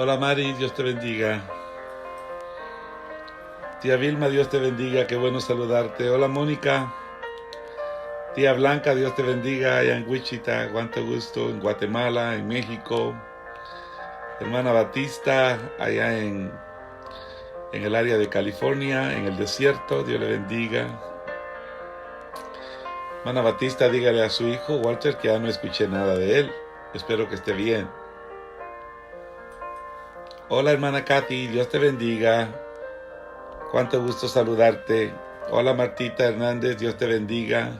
Hola Mari, Dios te bendiga. Tía Vilma, Dios te bendiga, qué bueno saludarte. Hola Mónica. Tía Blanca, Dios te bendiga allá en Wichita, cuánto gusto, en Guatemala, en México. Hermana Batista, allá en el área de California, en el desierto, Dios le bendiga. Hermana Batista, dígale a su hijo Walter que ya no escuché nada de él. Espero que esté bien. Hola hermana Katy, Dios te bendiga. Cuánto gusto saludarte. Hola Martita Hernández, Dios te bendiga.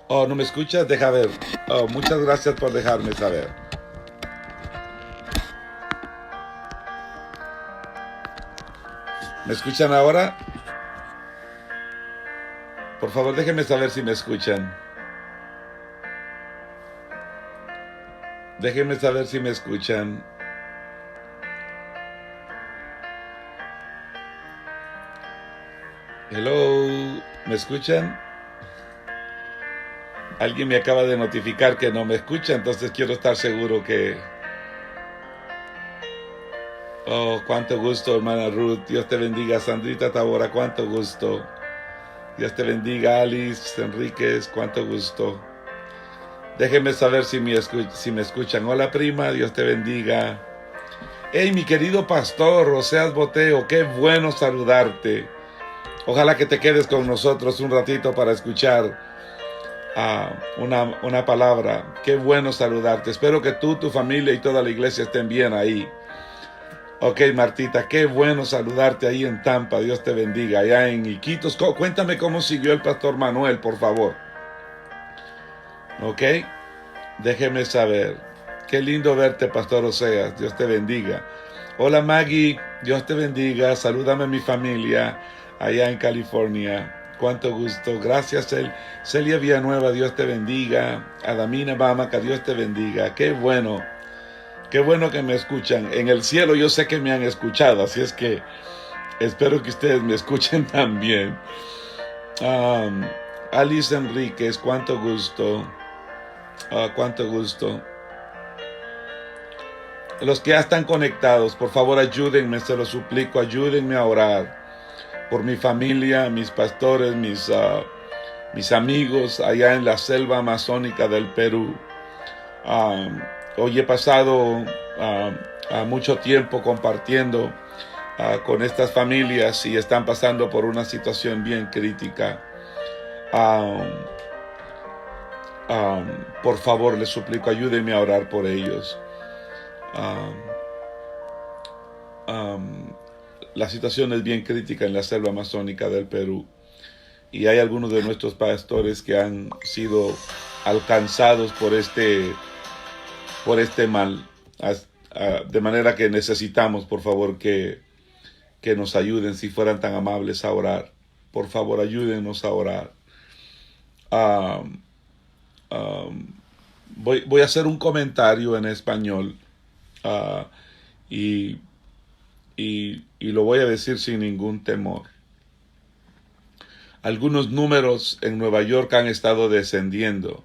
Oh, ¿no me escuchas? Deja ver. Oh, muchas gracias por dejarme saber. ¿Me escuchan ahora? Por favor, déjenme saber si me escuchan. Déjenme saber si me escuchan. Hello, ¿me escuchan? Alguien me acaba de notificar que no me escucha, entonces quiero estar seguro que... Oh, cuánto gusto, hermana Ruth. Dios te bendiga. Sandrita Tabora, cuánto gusto. Dios te bendiga, Alice Enríquez, cuánto gusto. Déjenme saber si me escuchan. Hola, prima, Dios te bendiga. Hey, mi querido pastor, Oseas Boteo, qué bueno saludarte. Ojalá que te quedes con nosotros un ratito para escuchar una palabra. Qué bueno saludarte. Espero que tú, tu familia y toda la iglesia estén bien ahí. Ok, Martita, qué bueno saludarte ahí en Tampa. Dios te bendiga. Allá en Iquitos. Cuéntame cómo siguió el pastor Manuel, por favor. Ok, déjeme saber. Qué lindo verte, pastor Oseas. Dios te bendiga. Hola, Maggie. Dios te bendiga. Salúdame a mi familia allá en California. Cuánto gusto. Gracias, Celia Villanueva. Dios te bendiga. Adamina Bamaca. Dios te bendiga. Qué bueno. Qué bueno que me escuchan. En el cielo yo sé que me han escuchado, así es que espero que ustedes me escuchen también. Alice Enríquez, cuánto gusto. Cuánto gusto. Los que ya están conectados, por favor ayúdenme, se lo suplico, ayúdenme a orar por mi familia, mis pastores, mis amigos allá en la selva amazónica del Perú. Hoy he pasado mucho tiempo compartiendo con estas familias y están pasando por una situación bien crítica. Por favor, les suplico, ayúdenme a orar por ellos. La situación es bien crítica en la selva amazónica del Perú y hay algunos de nuestros pastores que han sido alcanzados por este mal, de manera que necesitamos, por favor, que nos ayuden, si fueran tan amables, a orar. Por favor, ayúdenos a orar. Voy a hacer un comentario en español y lo voy a decir sin ningún temor. Algunos números en Nueva York han estado descendiendo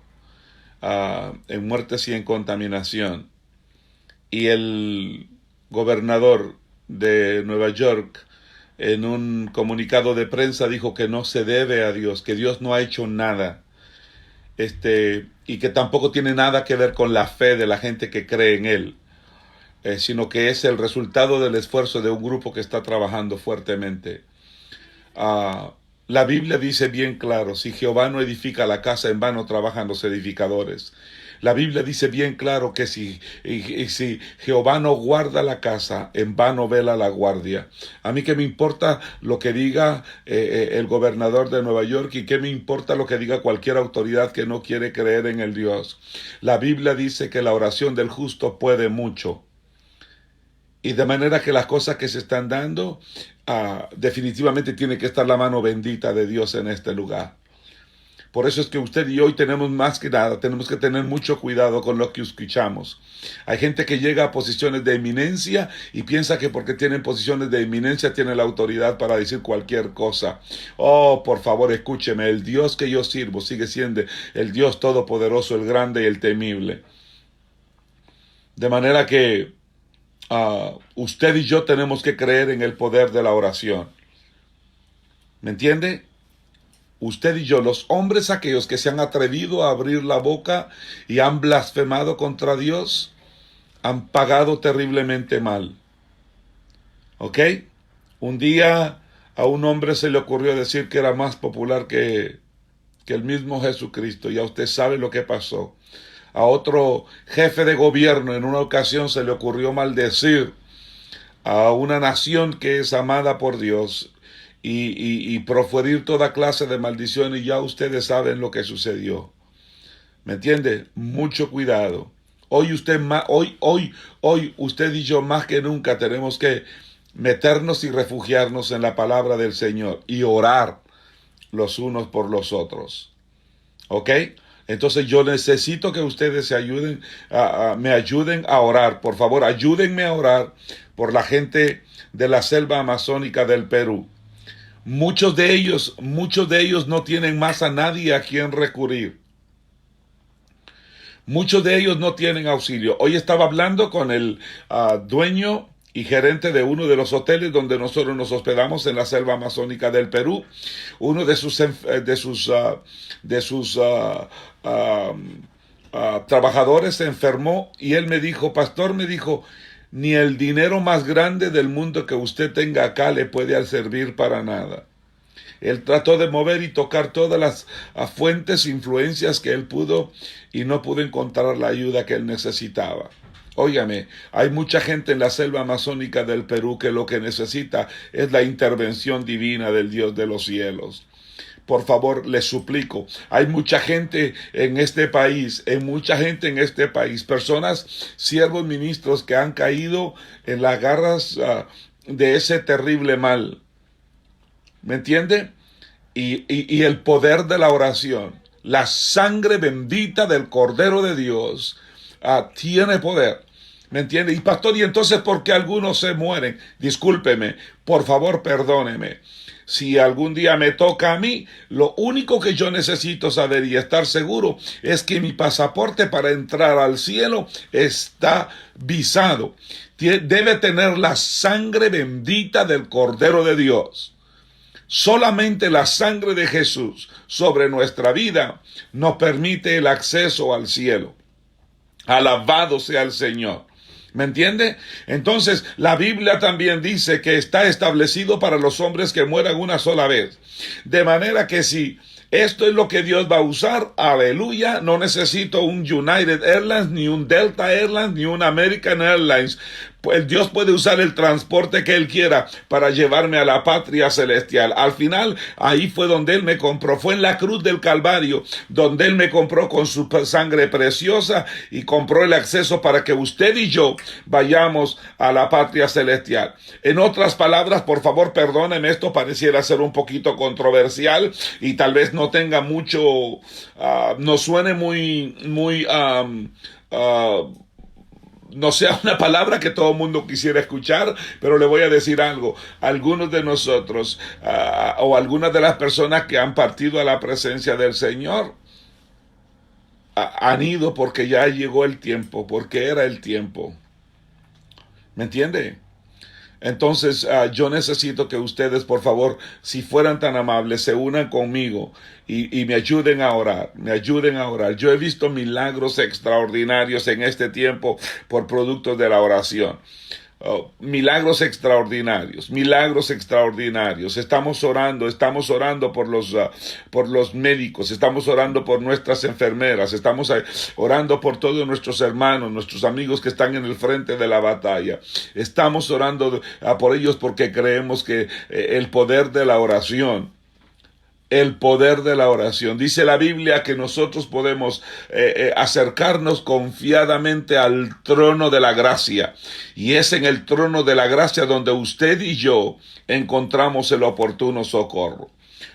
en muertes y en contaminación. Y el gobernador de Nueva York, en un comunicado de prensa, dijo que no se debe a Dios, que Dios no ha hecho nada, y que tampoco tiene nada que ver con la fe de la gente que cree en Él, sino que es el resultado del esfuerzo de un grupo que está trabajando fuertemente. La Biblia dice bien claro, si Jehová no edifica la casa, en vano trabajan los edificadores. La Biblia dice bien claro que si Jehová no guarda la casa, en vano vela la guardia. A mí qué me importa lo que diga el gobernador de Nueva York y qué me importa lo que diga cualquier autoridad que no quiere creer en el Dios. La Biblia dice que la oración del justo puede mucho. Y de manera que las cosas que se están dando, definitivamente tiene que estar la mano bendita de Dios en este lugar. Por eso es que usted y yo hoy tenemos más que nada, tenemos que tener mucho cuidado con lo que escuchamos. Hay gente que llega a posiciones de eminencia y piensa que porque tienen posiciones de eminencia tienen la autoridad para decir cualquier cosa. Oh, por favor, escúcheme, el Dios que yo sirvo sigue siendo el Dios todopoderoso, el grande y el temible. De manera que usted y yo tenemos que creer en el poder de la oración. ¿Me entiende? Usted y yo, los hombres aquellos que se han atrevido a abrir la boca y han blasfemado contra Dios, han pagado terriblemente mal. ¿Ok? Un día a un hombre se le ocurrió decir que era más popular que el mismo Jesucristo. Ya usted sabe lo que pasó. A otro jefe de gobierno en una ocasión se le ocurrió maldecir a una nación que es amada por Dios y proferir toda clase de maldición, y ya ustedes saben lo que sucedió. ¿Me entiende? Mucho cuidado. Hoy usted y yo más que nunca tenemos que meternos y refugiarnos en la palabra del Señor y orar los unos por los otros. ¿Ok? Entonces yo necesito que ustedes me ayuden a orar. Por favor, ayúdenme a orar por la gente de la selva amazónica del Perú. Muchos de ellos no tienen más a nadie a quien recurrir. Muchos de ellos no tienen auxilio. Hoy estaba hablando con el dueño y gerente de uno de los hoteles donde nosotros nos hospedamos en la selva amazónica del Perú. Uno de sus trabajadores se enfermó y él me dijo, pastor, me dijo, ni el dinero más grande del mundo que usted tenga acá le puede servir para nada. Él trató de mover y tocar todas las fuentes, influencias que él pudo y no pudo encontrar la ayuda que él necesitaba. Óigame, hay mucha gente en la selva amazónica del Perú que lo que necesita es la intervención divina del Dios de los cielos. Por favor, les suplico, hay mucha gente en este país, personas, siervos ministros que han caído en las garras de ese terrible mal. ¿Me entiende? Y el poder de la oración, la sangre bendita del Cordero de Dios, tiene poder. ¿Me entiende? Y pastor, ¿y entonces por qué algunos se mueren? Discúlpeme, por favor, perdóneme. Si algún día me toca a mí, lo único que yo necesito saber y estar seguro es que mi pasaporte para entrar al cielo está visado. Debe tener la sangre bendita del Cordero de Dios. Solamente la sangre de Jesús sobre nuestra vida nos permite el acceso al cielo. Alabado sea el Señor. ¿Me entiende? Entonces, la Biblia también dice que está establecido para los hombres que mueran una sola vez. De manera que si esto es lo que Dios va a usar, aleluya, no necesito un United Airlines, ni un Delta Airlines, ni un American Airlines. Pues Dios puede usar el transporte que Él quiera para llevarme a la patria celestial. Al final, ahí fue donde Él me compró. Fue en la cruz del Calvario, donde Él me compró con su sangre preciosa y compró el acceso para que usted y yo vayamos a la patria celestial. En otras palabras, por favor, perdónenme, esto pareciera ser un poquito controversial y tal vez no tenga mucho, no suene no sea una palabra que todo el mundo quisiera escuchar, pero le voy a decir algo. Algunos de nosotros o algunas de las personas que han partido a la presencia del Señor han ido porque ya llegó el tiempo, porque era el tiempo. ¿Me entiende? Entonces yo necesito que ustedes, por favor, si fueran tan amables, se unan conmigo y me ayuden a orar, Yo he visto milagros extraordinarios en este tiempo por producto de la oración. Milagros extraordinarios. Estamos orando por los médicos, estamos orando por nuestras enfermeras, estamos orando por todos nuestros hermanos, nuestros amigos que están en el frente de la batalla. Estamos orando por ellos porque creemos que el poder de la oración, dice la Biblia que nosotros podemos acercarnos confiadamente al trono de la gracia. Y es en el trono de la gracia donde usted y yo encontramos el oportuno socorro.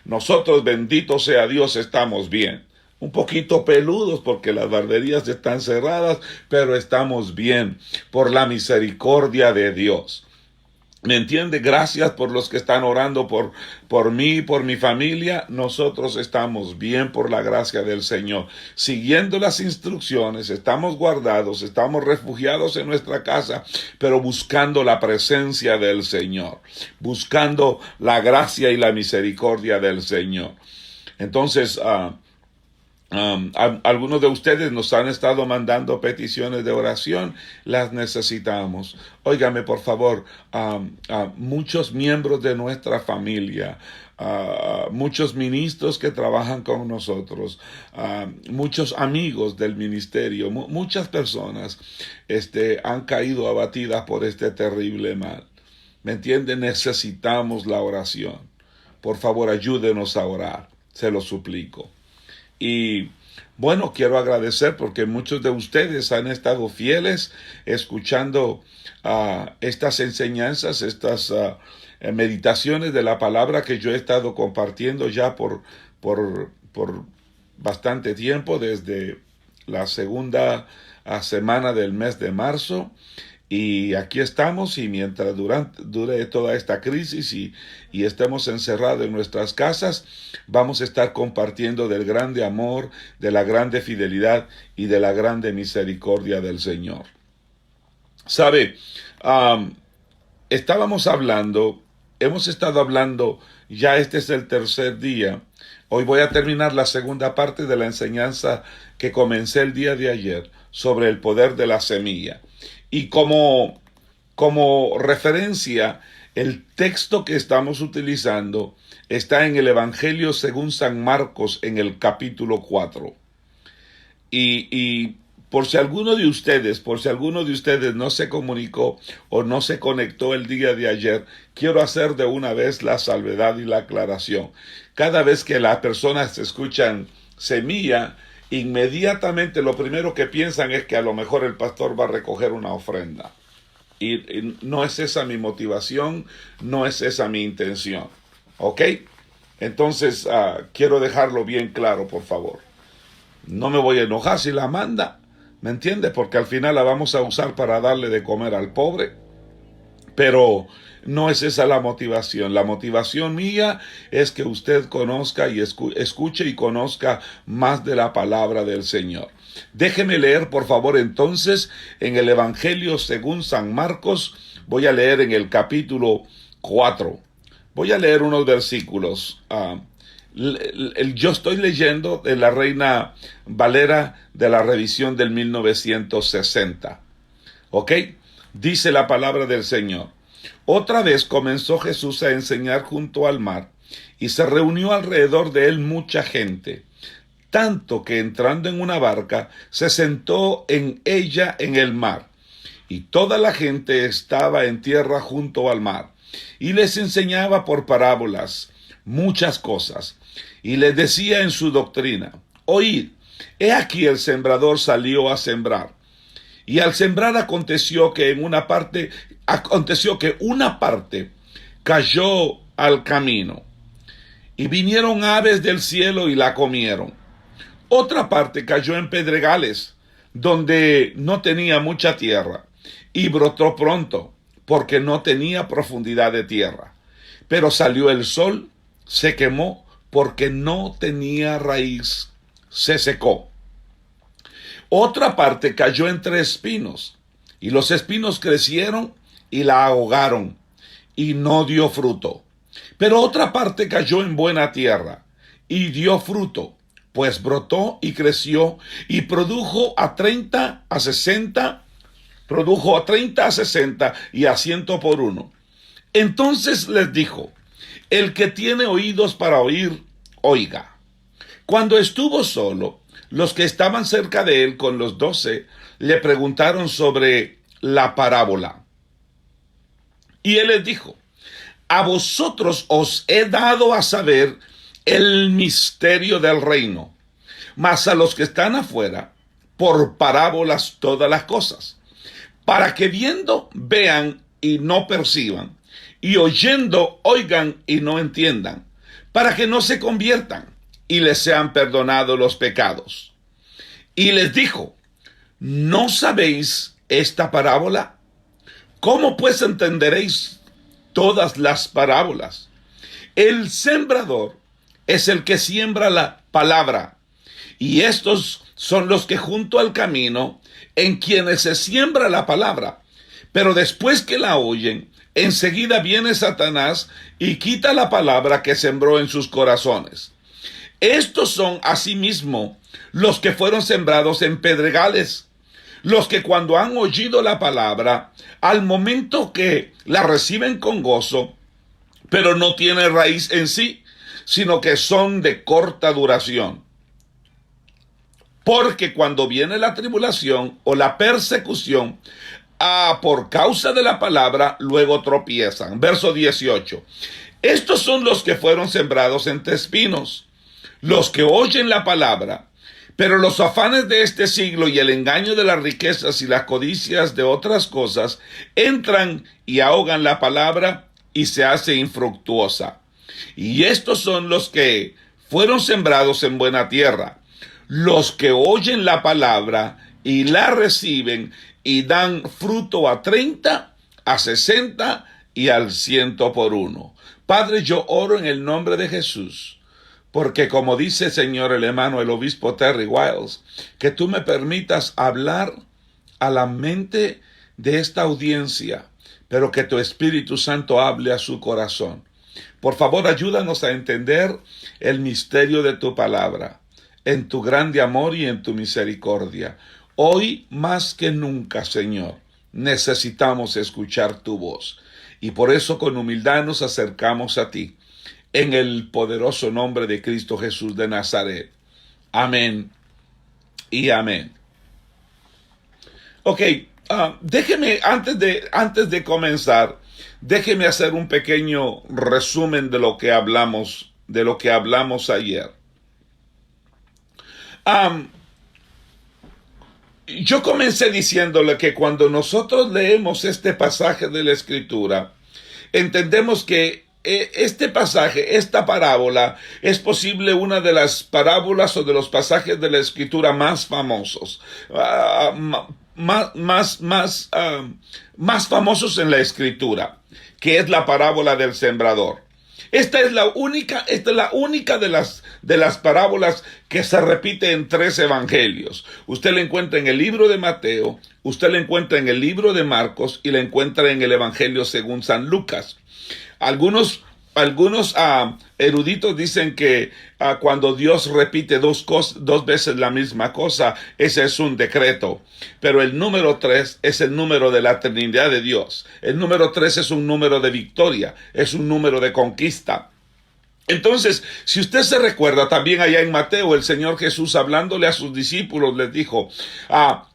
Nosotros, bendito sea Dios, estamos bien. Un poquito peludos porque las barberías están cerradas, pero estamos bien por la misericordia de Dios. ¿Me entiende? Gracias por los que están orando por mí, por mi familia. Nosotros estamos bien por la gracia del Señor. Siguiendo las instrucciones, estamos guardados, estamos refugiados en nuestra casa, pero buscando la presencia del Señor, buscando la gracia y la misericordia del Señor. Entonces, algunos de ustedes nos han estado mandando peticiones de oración, las necesitamos. Óigame, por favor, muchos miembros de nuestra familia, muchos ministros que trabajan con nosotros, muchos amigos del ministerio, muchas personas han caído abatidas por este terrible mal. ¿Me entiende? Necesitamos la oración. Por favor, ayúdenos a orar, se lo suplico. Y bueno, quiero agradecer porque muchos de ustedes han estado fieles escuchando estas enseñanzas, estas meditaciones de la palabra que yo he estado compartiendo ya por bastante tiempo, desde la segunda semana del mes de marzo. Y aquí estamos, y mientras dure toda esta crisis y estemos encerrados en nuestras casas, vamos a estar compartiendo del grande amor, de la grande fidelidad y de la grande misericordia del Señor. ¿Sabe? Hemos estado hablando, ya este es el tercer día. Hoy voy a terminar la segunda parte de la enseñanza que comencé el día de ayer sobre el poder de la semilla. Y como referencia, el texto que estamos utilizando está en el Evangelio según San Marcos en el capítulo 4. Y por si alguno de ustedes no se comunicó o no se conectó el día de ayer, quiero hacer de una vez la salvedad y la aclaración. Cada vez que las personas escuchan semilla, inmediatamente lo primero que piensan es que a lo mejor el pastor va a recoger una ofrenda. Y no es esa mi motivación, no es esa mi intención. ¿Ok? Entonces, quiero dejarlo bien claro, por favor. No me voy a enojar si la manda, ¿me entiende? Porque al final la vamos a usar para darle de comer al pobre. Pero no es esa la motivación. La motivación mía es que usted conozca y escuche y conozca más de la palabra del Señor. Déjeme leer, por favor, entonces, en el Evangelio según San Marcos. Voy a leer en el capítulo 4. Voy a leer unos versículos. Yo estoy leyendo de la Reina Valera de la revisión del 1960. ¿Ok? Dice la palabra del Señor. Otra vez comenzó Jesús a enseñar junto al mar, y se reunió alrededor de él mucha gente, tanto que entrando en una barca, se sentó en ella en el mar, y toda la gente estaba en tierra junto al mar, y les enseñaba por parábolas muchas cosas, y les decía en su doctrina: oíd, he aquí el sembrador salió a sembrar. Y al sembrar aconteció que una parte cayó al camino, y vinieron aves del cielo y la comieron. Otra parte cayó en pedregales, donde no tenía mucha tierra, y brotó pronto, porque no tenía profundidad de tierra. Pero salió el sol, se quemó, porque no tenía raíz, se secó. Otra parte cayó entre espinos, y los espinos crecieron y la ahogaron, y no dio fruto. Pero otra parte cayó en buena tierra, y dio fruto, pues brotó y creció, y produjo a 30, a 60, y a 100 por uno. Entonces les dijo: el que tiene oídos para oír, oiga. Cuando estuvo solo, los que estaban cerca de él con los 12 le preguntaron sobre la parábola. Y él les dijo: a vosotros os he dado a saber el misterio del reino, mas a los que están afuera, por parábolas todas las cosas, para que viendo vean y no perciban, y oyendo oigan y no entiendan, para que no se conviertan y les sean perdonados los pecados. Y les dijo: ¿no sabéis esta parábola? ¿Cómo pues entenderéis todas las parábolas. El sembrador es el que siembra la palabra, y estos son los que junto al camino, en quienes se siembra la palabra, pero después que la oyen, enseguida viene Satanás y quita la palabra que sembró en sus corazones. Estos son asimismo los que fueron sembrados en pedregales, los que cuando han oído la palabra, al momento que la reciben con gozo, pero no tiene raíz en sí, sino que son de corta duración. Porque cuando viene la tribulación o la persecución, por causa de la palabra, luego tropiezan. Verso 18. Estos son los que fueron sembrados entre espinos, los que oyen la palabra, pero los afanes de este siglo y el engaño de las riquezas y las codicias de otras cosas entran y ahogan la palabra y se hace infructuosa. Y estos son los que fueron sembrados en buena tierra, los que oyen la palabra y la reciben y dan fruto a 30, a 60 y al 100 por uno. Padre, yo oro en el nombre de Jesús, porque como dice, Señor, el hermano, el obispo Terry Wiles, que tú me permitas hablar a la mente de esta audiencia, pero que tu Espíritu Santo hable a su corazón. Por favor, ayúdanos a entender el misterio de tu palabra, en tu grande amor y en tu misericordia. Hoy más que nunca, Señor, necesitamos escuchar tu voz. Y por eso con humildad nos acercamos a ti, en el poderoso nombre de Cristo Jesús de Nazaret. Amén y amén. Ok, déjeme, antes de comenzar, déjeme hacer un pequeño resumen de lo que hablamos ayer. Yo comencé diciéndole que cuando nosotros leemos este pasaje de la Escritura, entendemos que este pasaje, esta parábola, es posible una de las parábolas o de los pasajes de la Escritura más famosos, más famosos en la Escritura, que es la parábola del sembrador. Esta es la única de las parábolas que se repite en 3 evangelios. Usted la encuentra en el libro de Mateo, usted la encuentra en el libro de Marcos y la encuentra en el evangelio según San Lucas. Algunos eruditos dicen que cuando Dios repite dos veces la misma cosa, ese es un decreto. Pero el número 3 es el número de la Trinidad de Dios. El número 3 es un número de victoria, es un número de conquista. Entonces, si usted se recuerda, también allá en Mateo, el Señor Jesús hablándole a sus discípulos les dijo,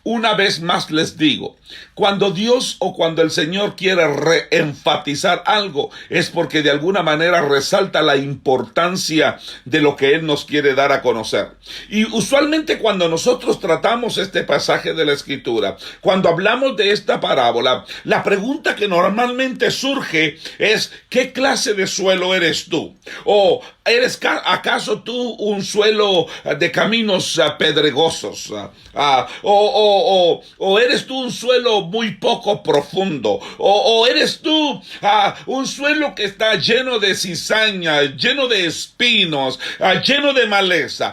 una vez más les digo, cuando Dios o cuando el Señor quiere reenfatizar algo, es porque de alguna manera resalta la importancia de lo que Él nos quiere dar a conocer. Y usualmente cuando nosotros tratamos este pasaje de la Escritura, cuando hablamos de esta parábola, la pregunta que normalmente surge es, ¿qué clase de suelo eres tú? ¿O eres acaso tú un suelo de caminos pedregosos? ¿O eres tú un suelo muy poco profundo? ¿O eres tú un suelo que está lleno de cizaña, lleno de espinos, lleno de maleza?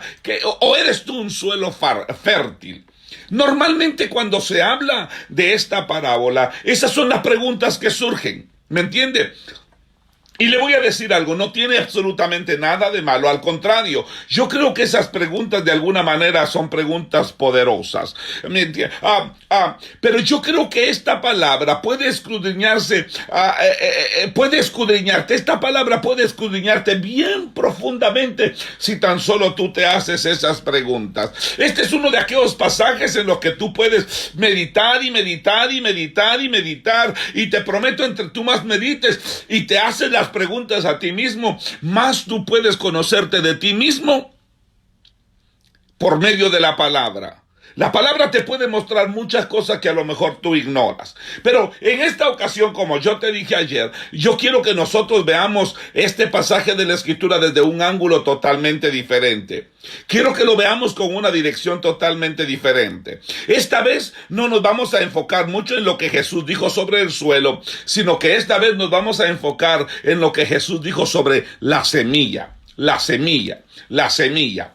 ¿O eres tú un suelo fértil? Normalmente cuando se habla de esta parábola, esas son las preguntas que surgen. ¿Me entiende? Y le voy a decir algo, no tiene absolutamente nada de malo, al contrario, yo creo que esas preguntas de alguna manera son preguntas poderosas. Pero yo creo que esta palabra puede escudriñarse, esta palabra puede escudriñarte bien profundamente si tan solo tú te haces esas preguntas. Este es uno de aquellos pasajes en los que tú puedes meditar y meditar y meditar y meditar, y te prometo, entre tú más medites y te haces las preguntas a ti mismo, más tú puedes conocerte de ti mismo por medio de la palabra. La palabra te puede mostrar muchas cosas que a lo mejor tú ignoras. Pero en esta ocasión, como yo te dije ayer, yo quiero que nosotros veamos este pasaje de la Escritura desde un ángulo totalmente diferente. Quiero que lo veamos con una dirección totalmente diferente. Esta vez no nos vamos a enfocar mucho en lo que Jesús dijo sobre el suelo, sino que esta vez nos vamos a enfocar en lo que Jesús dijo sobre la semilla. La semilla, la semilla.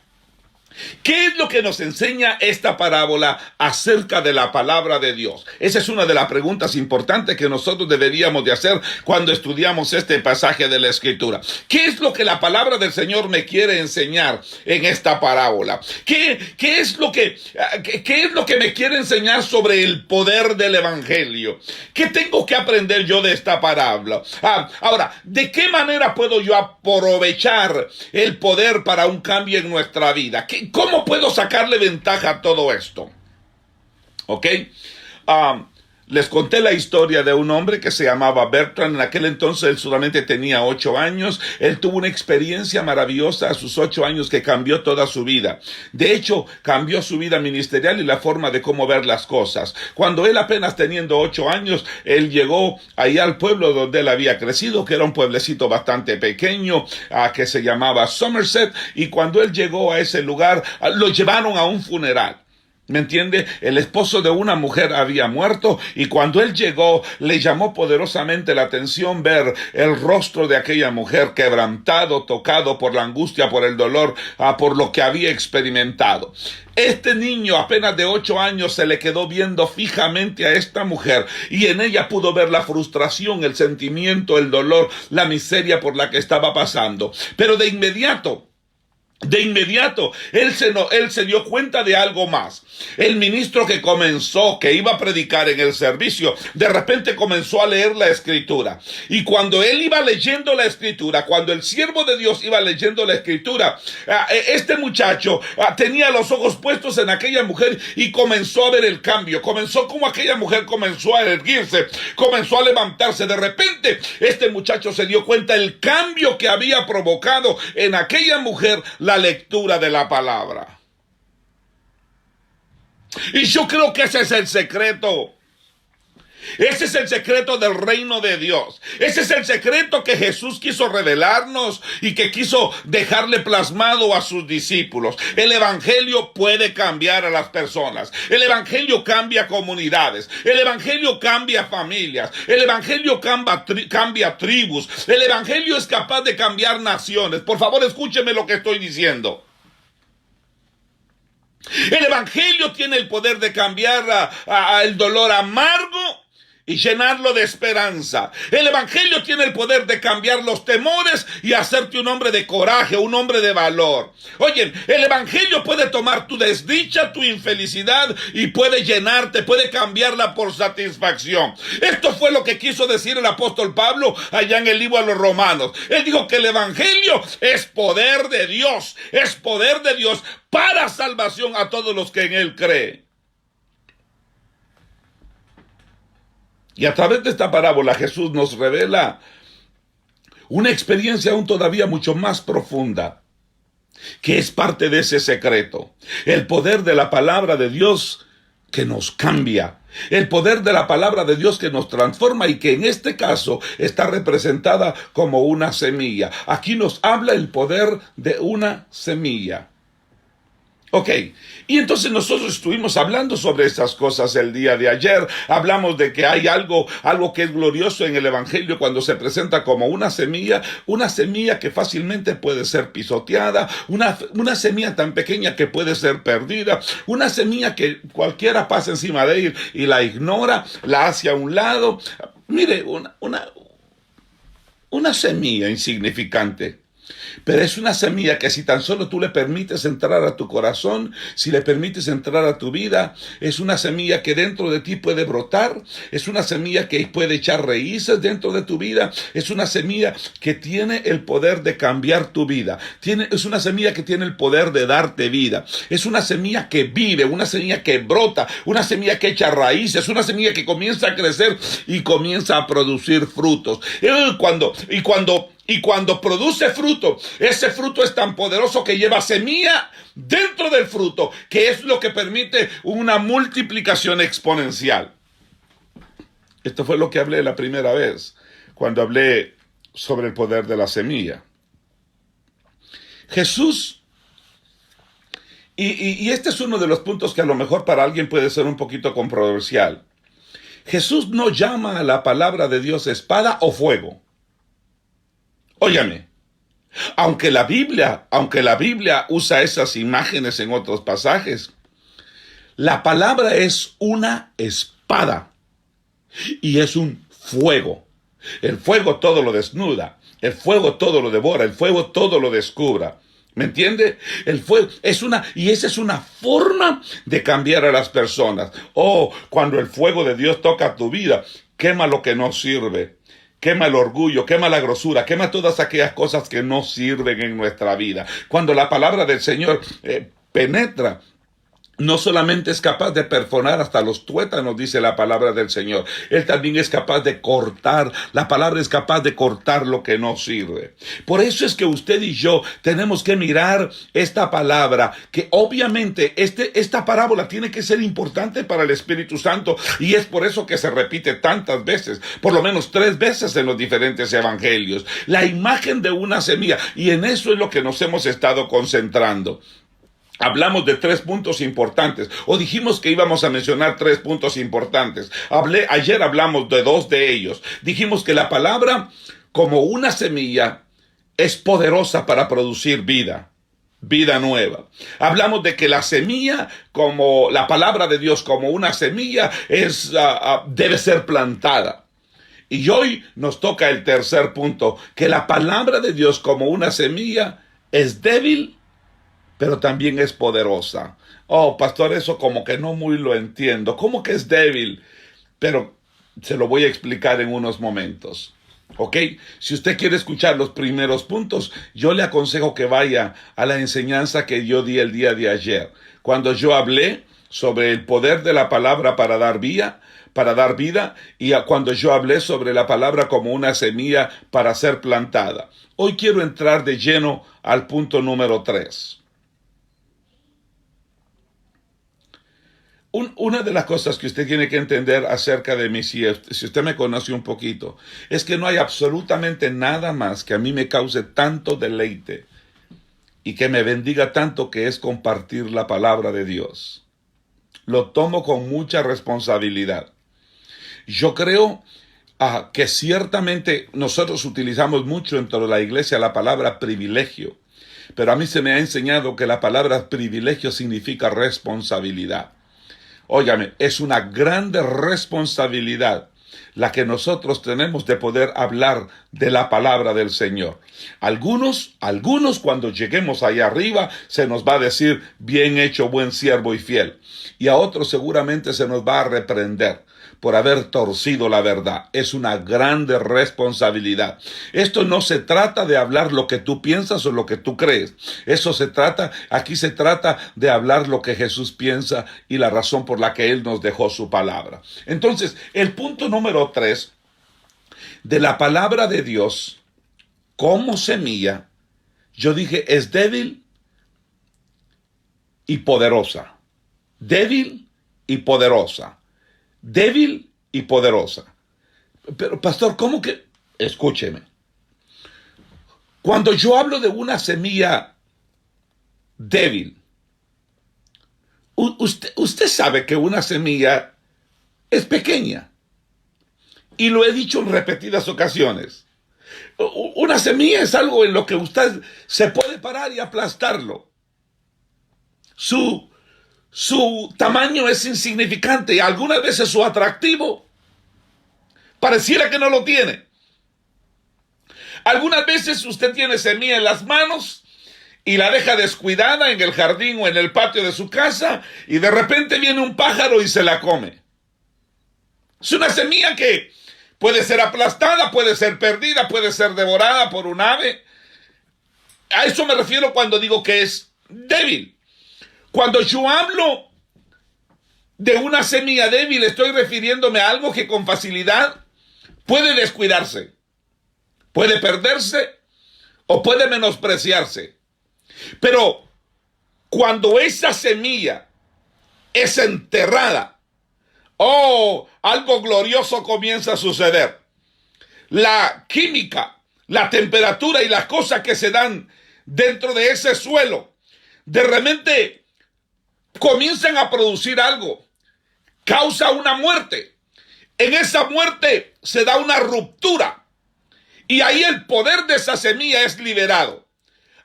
¿Qué es lo que nos enseña esta parábola acerca de la palabra de Dios? Esa es una de las preguntas importantes que nosotros deberíamos de hacer cuando estudiamos este pasaje de la Escritura. ¿Qué es lo que la palabra del Señor me quiere enseñar en esta parábola? ¿Qué es lo que me quiere enseñar sobre el poder del Evangelio? ¿Qué tengo que aprender yo de esta parábola? Ahora, ¿de qué manera puedo yo aprovechar el poder para un cambio en nuestra vida? ¿Cómo puedo sacarle ventaja a todo esto? ¿Ok? Les conté la historia de un hombre que se llamaba Bertrand. En aquel entonces él solamente tenía 8 años. Él tuvo una experiencia maravillosa a sus 8 años que cambió toda su vida. De hecho, cambió su vida ministerial y la forma de cómo ver las cosas. Cuando él apenas teniendo 8 años, él llegó ahí al pueblo donde él había crecido, que era un pueblecito bastante pequeño, que se llamaba Somerset. Y cuando él llegó a ese lugar, lo llevaron a un funeral. ¿Me entiende? El esposo de una mujer había muerto y cuando él llegó le llamó poderosamente la atención ver el rostro de aquella mujer quebrantado, tocado por la angustia, por el dolor, por lo que había experimentado. Este niño apenas de 8 años se le quedó viendo fijamente a esta mujer y en ella pudo ver la frustración, el sentimiento, el dolor, la miseria por la que estaba pasando. Pero de inmediato, él se dio cuenta de algo más. El ministro que iba a predicar en el servicio, de repente comenzó a leer la Escritura. Y cuando él iba leyendo la Escritura, cuando el siervo de Dios iba leyendo la Escritura, este muchacho tenía los ojos puestos en aquella mujer y comenzó a ver el cambio. Comenzó como aquella mujer comenzó a erguirse, comenzó a levantarse. De repente, este muchacho se dio cuenta del cambio que había provocado en aquella mujer la lectura de la palabra. Y yo creo que ese es el secreto. Ese es el secreto del reino de Dios. Ese es el secreto que Jesús quiso revelarnos y que quiso dejarle plasmado a sus discípulos. El evangelio puede cambiar a las personas. El evangelio cambia comunidades. El evangelio cambia familias. El evangelio cambia tribus. El evangelio es capaz de cambiar naciones. Por favor, escúcheme lo que estoy diciendo. El evangelio tiene el poder de cambiar el dolor amargo y llenarlo de esperanza. El evangelio tiene el poder de cambiar los temores y hacerte un hombre de coraje, un hombre de valor. Oye, el evangelio puede tomar tu desdicha, tu infelicidad y puede llenarte, puede cambiarla por satisfacción. Esto fue lo que quiso decir el apóstol Pablo allá en el libro a los Romanos. Él dijo que el evangelio es poder de Dios, para salvación a todos los que en él creen. Y a través de esta parábola Jesús nos revela una experiencia aún todavía mucho más profunda, que es parte de ese secreto. El poder de la palabra de Dios que nos cambia. El poder de la palabra de Dios que nos transforma y que en este caso está representada como una semilla. Aquí nos habla el poder de una semilla. Ok, y entonces nosotros estuvimos hablando sobre esas cosas el día de ayer. Hablamos de que hay algo que es glorioso en el evangelio cuando se presenta como una semilla que fácilmente puede ser pisoteada, una semilla tan pequeña que puede ser perdida, una semilla que cualquiera pasa encima de ella y la ignora, la hace a un lado. Mire, una semilla insignificante. Pero es una semilla que si tan solo tú le permites entrar a tu corazón, si le permites entrar a tu vida, es una semilla que dentro de ti puede brotar, es una semilla que puede echar raíces dentro de tu vida, es una semilla que tiene el poder de cambiar tu vida, es una semilla que tiene el poder de darte vida, es una semilla que vive, una semilla que brota, una semilla que echa raíces, una semilla que comienza a crecer y comienza a producir frutos. Y cuando produce fruto, ese fruto es tan poderoso que lleva semilla dentro del fruto, que es lo que permite una multiplicación exponencial. Esto fue lo que hablé la primera vez, cuando hablé sobre el poder de la semilla. Jesús, y este es uno de los puntos que a lo mejor para alguien puede ser un poquito controversial. Jesús no llama a la palabra de Dios espada o fuego. Óyame, aunque la Biblia usa esas imágenes en otros pasajes, la palabra es una espada y es un fuego. El fuego todo lo desnuda, el fuego todo lo devora, el fuego todo lo descubra. ¿Me entiende? El fuego y esa es una forma de cambiar a las personas. Cuando el fuego de Dios toca tu vida, quema lo que no sirve. Quema el orgullo, quema la grosura, quema todas aquellas cosas que no sirven en nuestra vida. Cuando la palabra del Señor penetra, no solamente es capaz de perforar hasta los tuétanos, dice la palabra del Señor. Él también es capaz de cortar. La palabra es capaz de cortar lo que no sirve. Por eso es que usted y yo tenemos que mirar esta palabra, que obviamente esta parábola tiene que ser importante para el Espíritu Santo, y es por eso que se repite tantas veces, por lo menos 3 veces en los diferentes evangelios. La imagen de una semilla, y en eso es lo que nos hemos estado concentrando. Hablamos de 3 puntos importantes, o dijimos que íbamos a mencionar 3 puntos importantes. Ayer hablamos de 2 de ellos. Dijimos que la palabra, como una semilla, es poderosa para producir vida nueva. Hablamos de que la semilla, como la palabra de Dios, como una semilla, debe ser plantada. Y hoy nos toca el tercer punto, que la palabra de Dios, como una semilla, es débil, pero también es poderosa. Pastor, eso como que no muy lo entiendo. ¿Cómo que es débil? Pero se lo voy a explicar en unos momentos. ¿Ok? Si usted quiere escuchar los primeros puntos, yo le aconsejo que vaya a la enseñanza que yo di el día de ayer, cuando yo hablé sobre el poder de la palabra para dar vida, y cuando yo hablé sobre la palabra como una semilla para ser plantada. Hoy quiero entrar de lleno al punto número 3. Una de las cosas que usted tiene que entender acerca de mí, si usted me conoce un poquito, es que no hay absolutamente nada más que a mí me cause tanto deleite y que me bendiga tanto, que es compartir la palabra de Dios. Lo tomo con mucha responsabilidad. Yo creo que ciertamente nosotros utilizamos mucho dentro de la iglesia la palabra privilegio, pero a mí se me ha enseñado que la palabra privilegio significa responsabilidad. Óigame, es una grande responsabilidad la que nosotros tenemos de poder hablar de la palabra del Señor. Algunos cuando lleguemos allá arriba se nos va a decir, bien hecho, buen siervo y fiel. Y a otros seguramente se nos va a reprender por haber torcido la verdad. Es una grande responsabilidad. Esto no se trata de hablar lo que tú piensas o lo que tú crees. Aquí se trata de hablar lo que Jesús piensa y la razón por la que Él nos dejó su palabra. Entonces, el punto número 3 de la palabra de Dios como semilla, yo dije, es débil y poderosa. Débil y poderosa. Débil y poderosa. Pero, pastor, ¿cómo que? Escúcheme. Cuando yo hablo de una semilla débil, usted sabe que una semilla es pequeña. Y lo he dicho en repetidas ocasiones. Una semilla es algo en lo que usted se puede parar y aplastarlo. Su tamaño es insignificante y algunas veces su atractivo pareciera que no lo tiene. Algunas veces usted tiene semilla en las manos y la deja descuidada en el jardín o en el patio de su casa, y de repente viene un pájaro y se la come. Es una semilla que puede ser aplastada, puede ser perdida, puede ser devorada por un ave. A eso me refiero cuando digo que es débil. Cuando yo hablo de una semilla débil, estoy refiriéndome a algo que con facilidad puede descuidarse, puede perderse o puede menospreciarse. Pero cuando esa semilla es enterrada, algo glorioso comienza a suceder. La química, la temperatura y las cosas que se dan dentro de ese suelo, de repente comienzan a producir algo, causa una muerte. En esa muerte se da una ruptura y ahí el poder de esa semilla es liberado.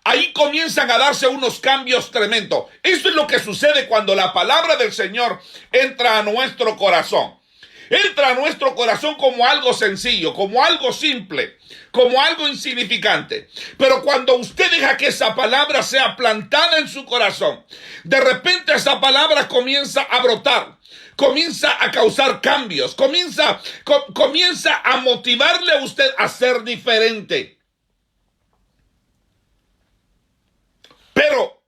Ahí comienzan a darse unos cambios tremendos. Eso es lo que sucede cuando la palabra del Señor entra a nuestro corazón. Entra a nuestro corazón como algo sencillo, como algo simple, como algo insignificante. Pero cuando usted deja que esa palabra sea plantada en su corazón, de repente esa palabra comienza a brotar, comienza a causar cambios, comienza a motivarle a usted a ser diferente. Pero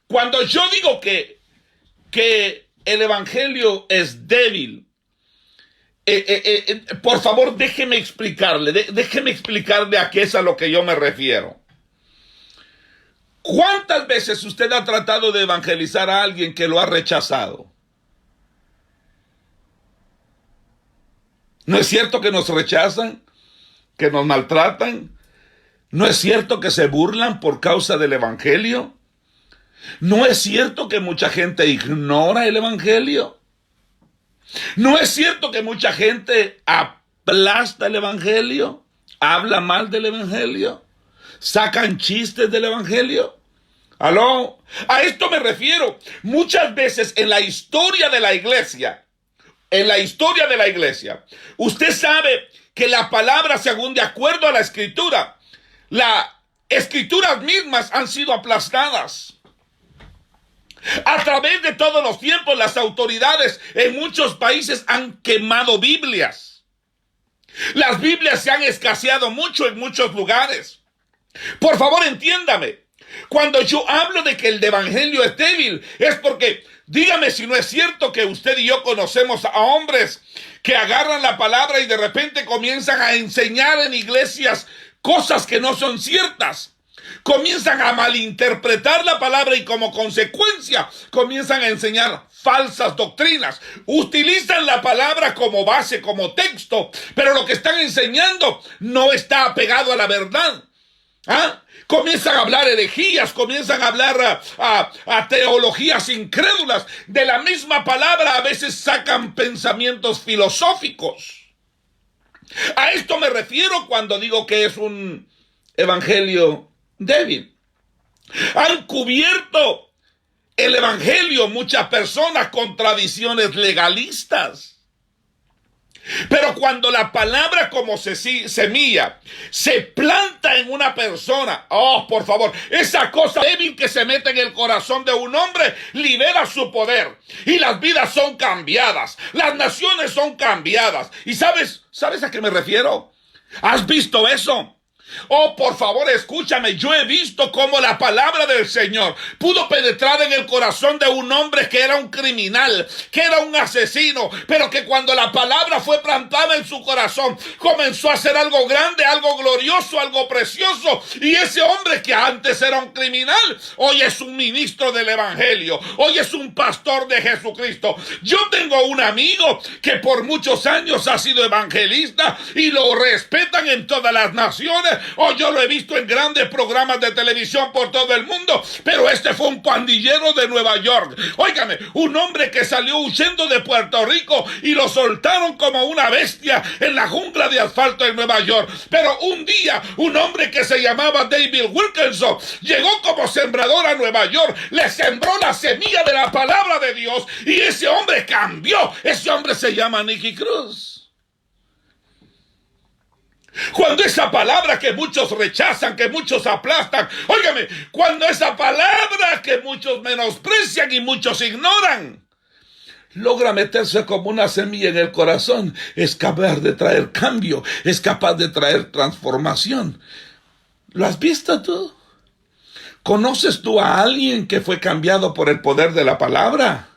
cuando yo digo que el evangelio es débil, por favor, déjeme explicarle a qué es a lo que yo me refiero. ¿Cuántas veces usted ha tratado de evangelizar a alguien que lo ha rechazado? ¿No es cierto que nos rechazan? ¿Que nos maltratan? ¿No es cierto que se burlan por causa del evangelio? ¿No es cierto que mucha gente ignora el evangelio? ¿No es cierto que mucha gente aplasta el evangelio? ¿Habla mal del evangelio? ¿Sacan chistes del evangelio? ¿Aló? A esto me refiero. Muchas veces en la historia de la iglesia, usted sabe que la palabra, según de acuerdo a la escritura, las escrituras mismas han sido aplastadas. A través de todos los tiempos, las autoridades en muchos países han quemado Biblias. Las Biblias se han escaseado mucho en muchos lugares. Por favor, entiéndame. Cuando yo hablo de que el evangelio es débil, es porque, dígame si no es cierto que usted y yo conocemos a hombres que agarran la palabra y de repente comienzan a enseñar en iglesias cosas que no son ciertas. Comienzan a malinterpretar la palabra y como consecuencia comienzan a enseñar falsas doctrinas. Utilizan la palabra como base, como texto, pero lo que están enseñando no está apegado a la verdad. Comienzan a hablar herejías, comienzan a hablar a teologías incrédulas. De la misma palabra a veces sacan pensamientos filosóficos. A esto me refiero cuando digo que es un evangelio débil. Han cubierto el evangelio muchas personas con tradiciones legalistas. Pero cuando la palabra como semilla se planta en una persona, por favor, esa cosa débil que se mete en el corazón de un hombre libera su poder y las vidas son cambiadas, las naciones son cambiadas. ¿Y sabes a qué me refiero? ¿Has visto eso? Por favor, escúchame, yo he visto cómo la palabra del Señor pudo penetrar en el corazón de un hombre que era un criminal, que era un asesino, pero que cuando la palabra fue plantada en su corazón, comenzó a hacer algo grande, algo glorioso, algo precioso, y ese hombre que antes era un criminal, hoy es un ministro del evangelio, hoy es un pastor de Jesucristo. Yo tengo un amigo que por muchos años ha sido evangelista y lo respetan en todas las naciones. Yo lo he visto en grandes programas de televisión por todo el mundo, pero este fue un pandillero de Nueva York. Óigame, un hombre que salió huyendo de Puerto Rico y lo soltaron como una bestia en la jungla de asfalto en Nueva York. Pero un día, un hombre que se llamaba David Wilkerson llegó como sembrador a Nueva York, le sembró la semilla de la palabra de Dios y ese hombre cambió. Ese hombre se llama Nicky Cruz. Cuando esa palabra que muchos rechazan, que muchos aplastan, óigame, cuando esa palabra que muchos menosprecian y muchos ignoran, logra meterse como una semilla en el corazón, es capaz de traer cambio, es capaz de traer transformación. ¿Lo has visto tú? ¿Conoces tú a alguien que fue cambiado por el poder de la palabra?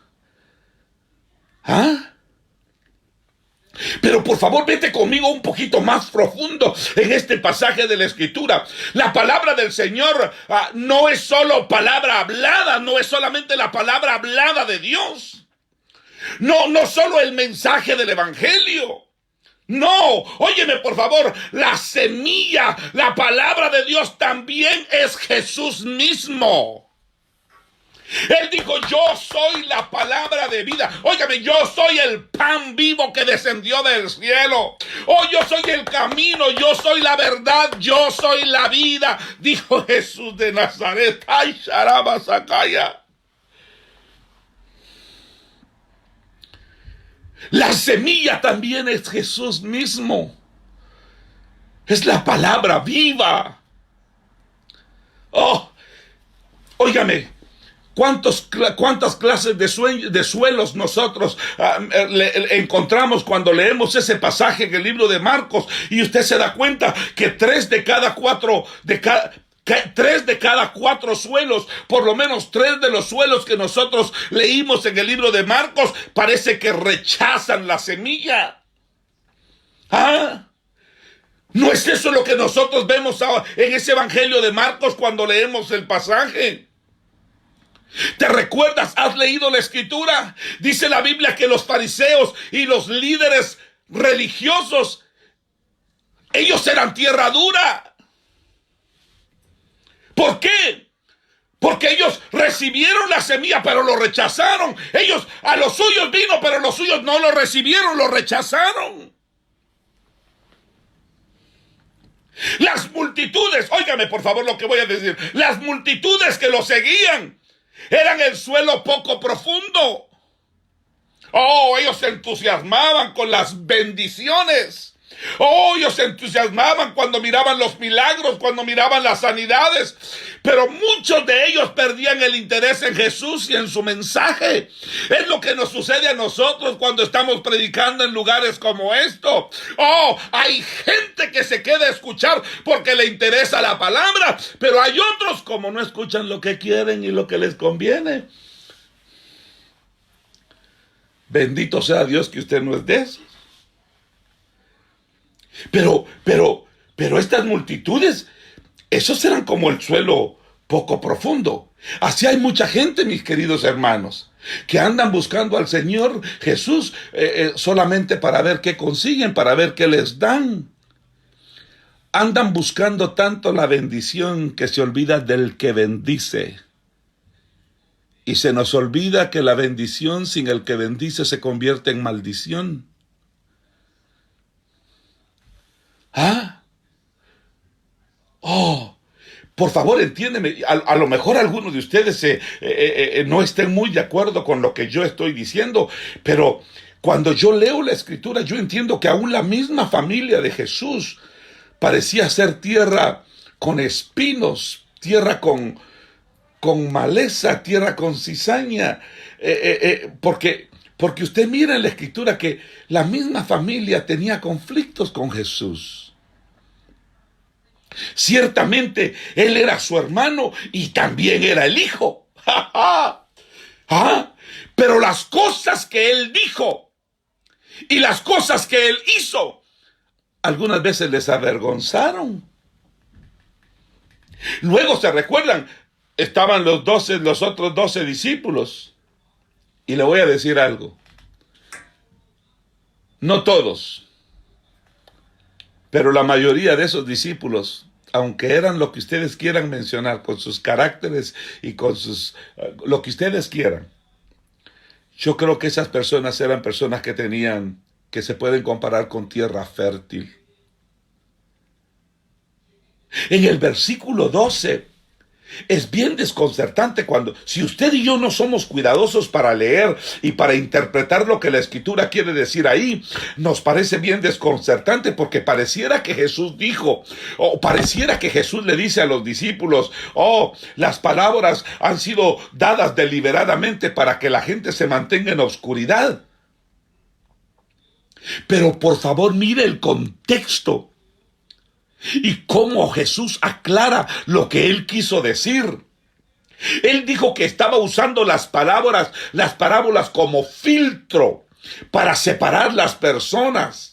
Pero por favor, vete conmigo un poquito más profundo en este pasaje de la Escritura. La palabra del Señor no es solo palabra hablada, no es solamente la palabra hablada de Dios. No solo el mensaje del Evangelio. No, óyeme por favor, la semilla, la palabra de Dios también es Jesús mismo. Él dijo, yo soy la palabra de vida. Óigame, yo soy el pan vivo que descendió del cielo. Oh, yo soy el camino, yo soy la verdad, yo soy la vida. Dijo Jesús de Nazaret. Ay, Sharaba Sakaya. La semilla también es Jesús mismo. Es la palabra viva. Oh, óigame, ¿cuántas clases de suelos nosotros encontramos cuando leemos ese pasaje en el libro de Marcos? Y usted se da cuenta que 3 de cada 4 suelos, por lo menos 3 de los suelos que nosotros leímos en el libro de Marcos, parece que rechazan la semilla. ¿No es eso lo que nosotros vemos en ese evangelio de Marcos cuando leemos el pasaje? ¿Te recuerdas? ¿Has leído la Escritura? Dice la Biblia que los fariseos y los líderes religiosos, ellos eran tierra dura. ¿Por qué? Porque ellos recibieron la semilla, pero lo rechazaron. Ellos, a los suyos vino, pero los suyos no lo recibieron, lo rechazaron. Las multitudes, óigame por favor lo que voy a decir, las multitudes que lo seguían eran el suelo poco profundo. Oh, ellos se entusiasmaban con las bendiciones. Oh, ellos se entusiasmaban cuando miraban los milagros, cuando miraban las sanidades. Pero muchos de ellos perdían el interés en Jesús y en su mensaje. Es lo que nos sucede a nosotros cuando estamos predicando en lugares como esto. Oh, hay gente que se queda a escuchar porque le interesa la palabra, pero hay otros como no escuchan lo que quieren y lo que les conviene. Bendito sea Dios que usted no es de esos. Pero estas multitudes, esos eran como el suelo poco profundo. Así hay mucha gente, mis queridos hermanos, que andan buscando al Señor Jesús solamente para ver qué consiguen, para ver qué les dan. Andan buscando tanto la bendición que se olvida del que bendice. Y se nos olvida que la bendición sin el que bendice se convierte en maldición. Por favor, entiéndeme. A lo mejor algunos de ustedes no estén muy de acuerdo con lo que yo estoy diciendo, pero cuando yo leo la Escritura, yo entiendo que aún la misma familia de Jesús parecía ser tierra con espinos, tierra con maleza, tierra con cizaña, porque usted mira en la Escritura que la misma familia tenía conflictos con Jesús. Ciertamente, él era su hermano y también era el hijo. Pero las cosas que él dijo y las cosas que él hizo, algunas veces les avergonzaron. Luego se recuerdan, estaban los otros 12 discípulos. Y le voy a decir algo. No todos, pero la mayoría de esos discípulos, aunque eran lo que ustedes quieran mencionar, con sus caracteres y con lo que ustedes quieran, yo creo que esas personas eran personas que se pueden comparar con tierra fértil. En el versículo 12, es bien desconcertante si usted y yo no somos cuidadosos para leer y para interpretar lo que la Escritura quiere decir ahí, nos parece bien desconcertante porque pareciera que Jesús dijo, o pareciera que Jesús le dice a los discípulos, las palabras han sido dadas deliberadamente para que la gente se mantenga en oscuridad. Pero por favor, mire el contexto. Y cómo Jesús aclara lo que él quiso decir. Él dijo que estaba usando las parábolas como filtro para separar las personas.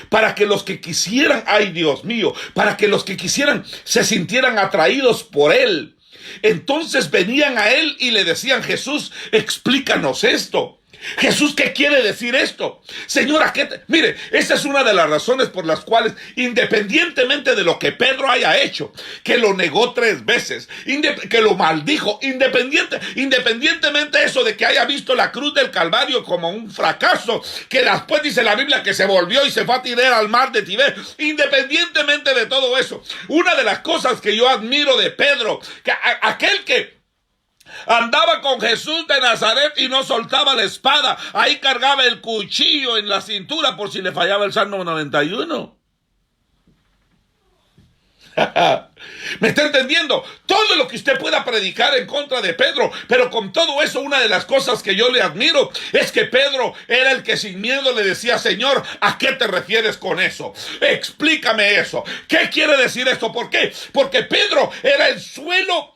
Para que los que quisieran, ay Dios mío, para que los que quisieran se sintieran atraídos por él. Entonces venían a él y le decían: Jesús, explícanos esto. Jesús, ¿qué quiere decir esto? Señora, mire, esta es una de las razones por las cuales, independientemente de lo que Pedro haya hecho, que lo negó 3 veces, que lo maldijo, independientemente de eso, de que haya visto la cruz del Calvario como un fracaso, que después dice la Biblia que se volvió y se fue a tirar al mar de Tiberio, independientemente de todo eso, una de las cosas que yo admiro de Pedro, que aquel que andaba con Jesús de Nazaret y no soltaba la espada, ahí cargaba el cuchillo en la cintura por si le fallaba el Salmo 91. ¿Me está entendiendo? Todo lo que usted pueda predicar en contra de Pedro, pero con todo eso, una de las cosas que yo le admiro es que Pedro era el que sin miedo le decía: Señor, ¿a qué te refieres con eso? Explícame eso. ¿Qué quiere decir esto? ¿Por qué? Porque Pedro era el suelo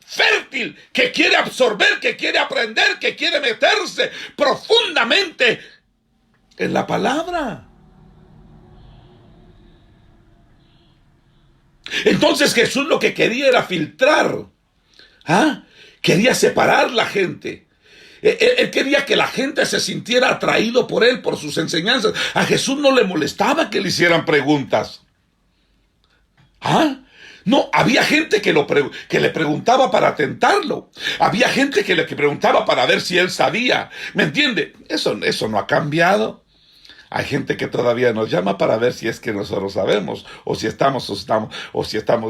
fértil, que quiere absorber, que quiere aprender, que quiere meterse profundamente en la palabra. Entonces Jesús lo que quería era filtrar, quería separar la gente. Él quería que la gente se sintiera atraído por él, por sus enseñanzas. A Jesús no le molestaba que le hicieran preguntas. No, había gente que le preguntaba para tentarlo. Había gente que le preguntaba para ver si él sabía. ¿Me entiende? Eso no ha cambiado. Hay gente que todavía nos llama para ver si es que nosotros sabemos, o si estamos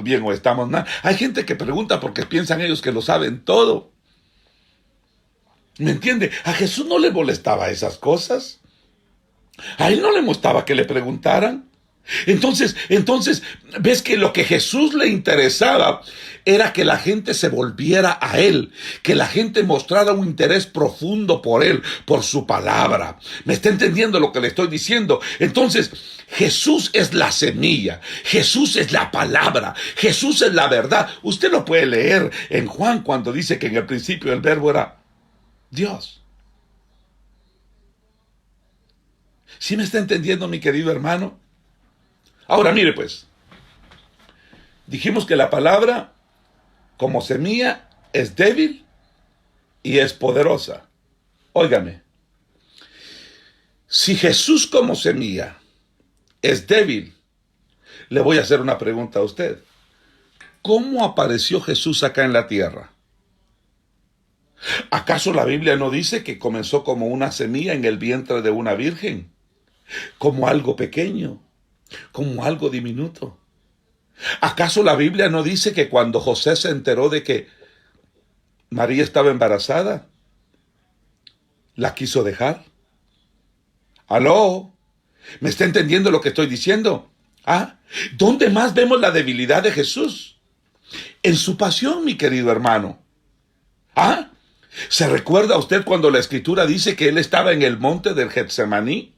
bien o estamos mal. Hay gente que pregunta porque piensan ellos que lo saben todo. ¿Me entiende? A Jesús no le molestaba esas cosas. A él no le molestaba que le preguntaran. Entonces, ves que lo que Jesús le interesaba era que la gente se volviera a él, que la gente mostrara un interés profundo por él, por su palabra. ¿Me está entendiendo lo que le estoy diciendo? Entonces, Jesús es la semilla, Jesús es la palabra, Jesús es la verdad. Usted lo puede leer en Juan cuando dice que en el principio el verbo era Dios. ¿Sí me está entendiendo, mi querido hermano? Ahora mire pues, dijimos que la palabra como semilla es débil y es poderosa. Óigame, si Jesús como semilla es débil, le voy a hacer una pregunta a usted. ¿Cómo apareció Jesús acá en la tierra? ¿Acaso la Biblia no dice que comenzó como una semilla en el vientre de una virgen? Como algo pequeño, como algo diminuto. ¿Acaso la Biblia no dice que cuando José se enteró de que María estaba embarazada, la quiso dejar? ¿Aló? ¿Me está entendiendo lo que estoy diciendo? ¿Dónde más vemos la debilidad de Jesús? En su pasión, mi querido hermano. ¿Se recuerda usted cuando la Escritura dice que él estaba en el monte del Getsemaní?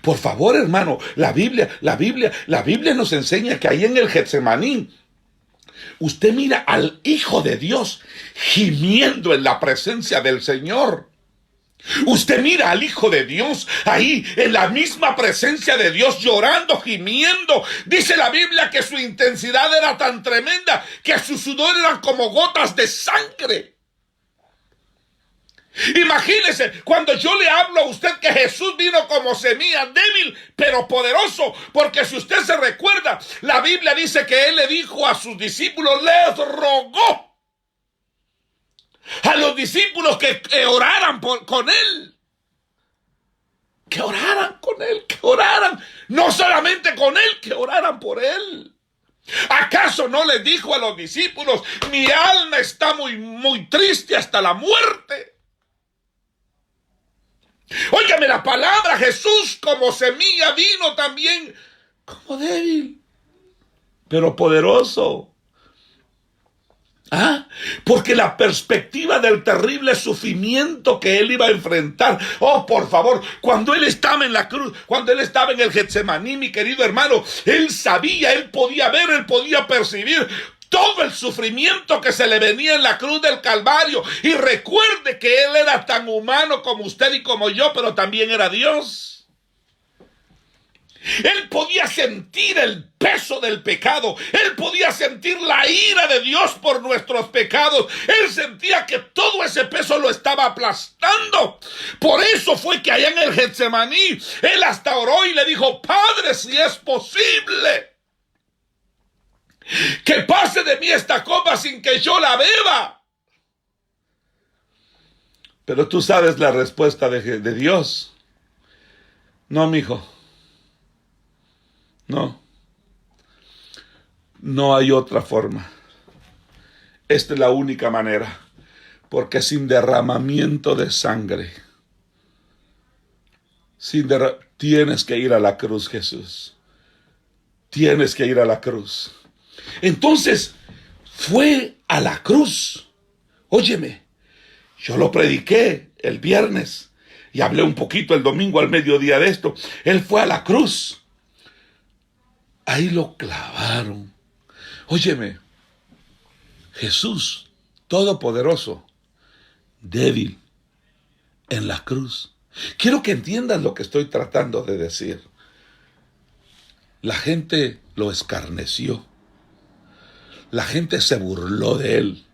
Por favor, hermano, la Biblia nos enseña que ahí en el Getsemaní, usted mira al Hijo de Dios gimiendo en la presencia del Señor. Usted mira al Hijo de Dios ahí en la misma presencia de Dios, llorando, gimiendo. Dice la Biblia que su intensidad era tan tremenda que su sudor eran como gotas de sangre. Imagínese, cuando yo le hablo a usted que Jesús vino como semilla débil, pero poderoso, porque si usted se recuerda, la Biblia dice que él le dijo a sus discípulos, les rogó a los discípulos que oraran con él. Que oraran con él, que oraran, no solamente con él, que oraran por él. ¿Acaso no les dijo a los discípulos, mi alma está muy, muy triste hasta la muerte? Óigame la palabra, Jesús como semilla vino también como débil, pero poderoso. Porque la perspectiva del terrible sufrimiento que él iba a enfrentar, por favor, cuando él estaba en la cruz, cuando él estaba en el Getsemaní, mi querido hermano, él sabía, él podía ver, él podía percibir todo el sufrimiento que se le venía en la cruz del Calvario. Y recuerde que Él era tan humano como usted y como yo, pero también era Dios. Él podía sentir el peso del pecado. Él podía sentir la ira de Dios por nuestros pecados. Él sentía que todo ese peso lo estaba aplastando. Por eso fue que allá en el Getsemaní, Él hasta oró y le dijo: Padre, si es posible, que pase de mí esta copa sin que yo la beba. Pero tú sabes la respuesta de Dios. No, mijo. No hay otra forma. Esta es la única manera, porque sin derramamiento de sangre, tienes que ir a la cruz, Jesús. Tienes que ir a la cruz. Entonces, fue a la cruz. Óyeme, yo lo prediqué el viernes y hablé un poquito el domingo al mediodía de esto. Él fue a la cruz. Ahí lo clavaron. Óyeme, Jesús, todopoderoso, débil, en la cruz. Quiero que entiendas lo que estoy tratando de decir. La gente lo escarneció. La gente se burló de él.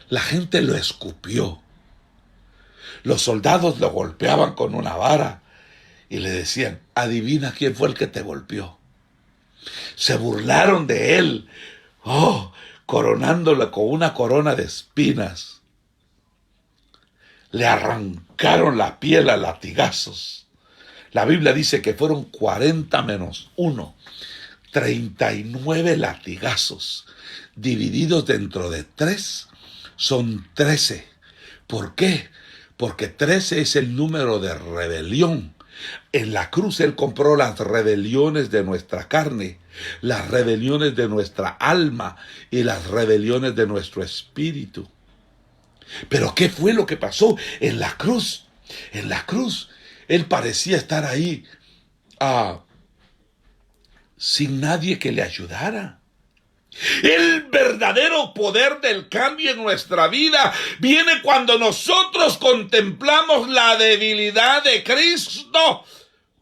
La gente lo escupió. Los soldados lo golpeaban con una vara y le decían: adivina quién fue el que te golpeó. Se burlaron de él, coronándole con una corona de espinas. Le arrancaron la piel a latigazos. La Biblia dice que fueron 40 menos 1, 39 latigazos, divididos dentro de 3, son 13. ¿Por qué? Porque 13 es el número de rebelión. En la cruz Él compró las rebeliones de nuestra carne, las rebeliones de nuestra alma y las rebeliones de nuestro espíritu. Pero ¿qué fue lo que pasó en la cruz? En la cruz Él parecía estar ahí sin nadie que le ayudara. El verdadero poder del cambio en nuestra vida viene cuando nosotros contemplamos la debilidad de Cristo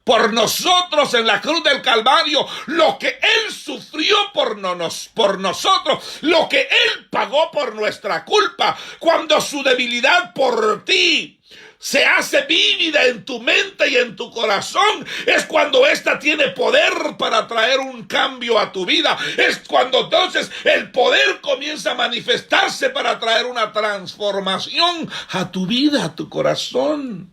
por nosotros en la cruz del Calvario, lo que Él sufrió por nosotros, lo que Él pagó por nuestra culpa, cuando su debilidad por ti se hace vívida en tu mente y en tu corazón, es cuando ésta tiene poder para traer un cambio a tu vida. Es cuando entonces el poder comienza a manifestarse para traer una transformación a tu vida, a tu corazón.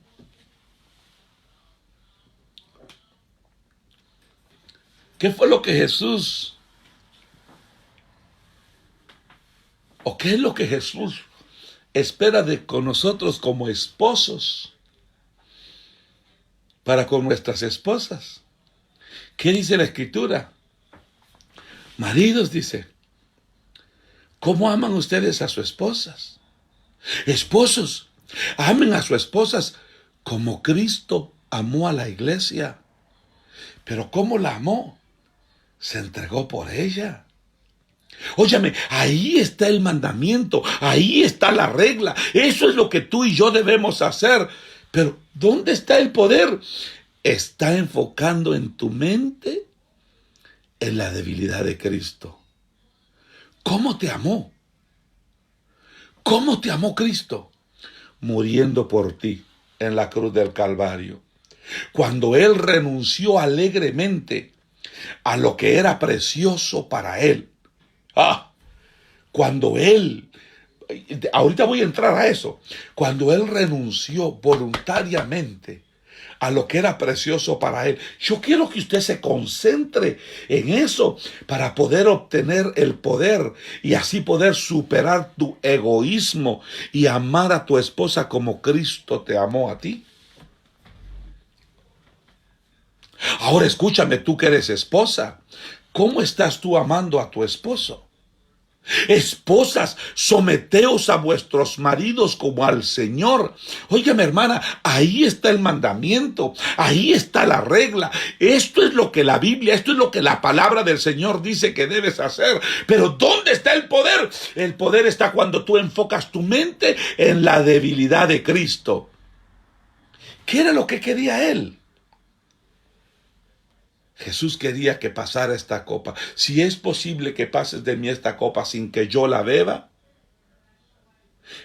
¿Qué fue lo que Jesús, o qué es lo que Jesús espera con nosotros como esposos, para con nuestras esposas? ¿Qué dice la Escritura? Maridos, dice, ¿cómo aman ustedes a sus esposas? Esposos, amen a sus esposas como Cristo amó a la iglesia. Pero ¿cómo la amó? Se entregó por ella. Óyame, ahí está el mandamiento, ahí está la regla. Eso es lo que tú y yo debemos hacer. Pero ¿dónde está el poder? Está enfocando en tu mente en la debilidad de Cristo. ¿Cómo te amó? ¿Cómo te amó Cristo? Muriendo por ti en la cruz del Calvario. Cuando Él renunció alegremente a lo que era precioso para Él. Cuando Él, ahorita voy a entrar a eso, cuando Él renunció voluntariamente a lo que era precioso para Él. Yo quiero que usted se concentre en eso para poder obtener el poder y así poder superar tu egoísmo y amar a tu esposa como Cristo te amó a ti. Ahora escúchame, tú que eres esposa, ¿cómo estás tú amando a tu esposo? Esposas, someteos a vuestros maridos como al Señor. Óigame, hermana, ahí está el mandamiento, ahí está la regla. Esto es lo que la Biblia, esto es lo que la palabra del Señor dice que debes hacer. Pero ¿dónde está el poder? El poder está cuando tú enfocas tu mente en la debilidad de Cristo. ¿Qué era lo que quería Él? Jesús quería que pasara esta copa. Si es posible que pases de mí esta copa sin que yo la beba.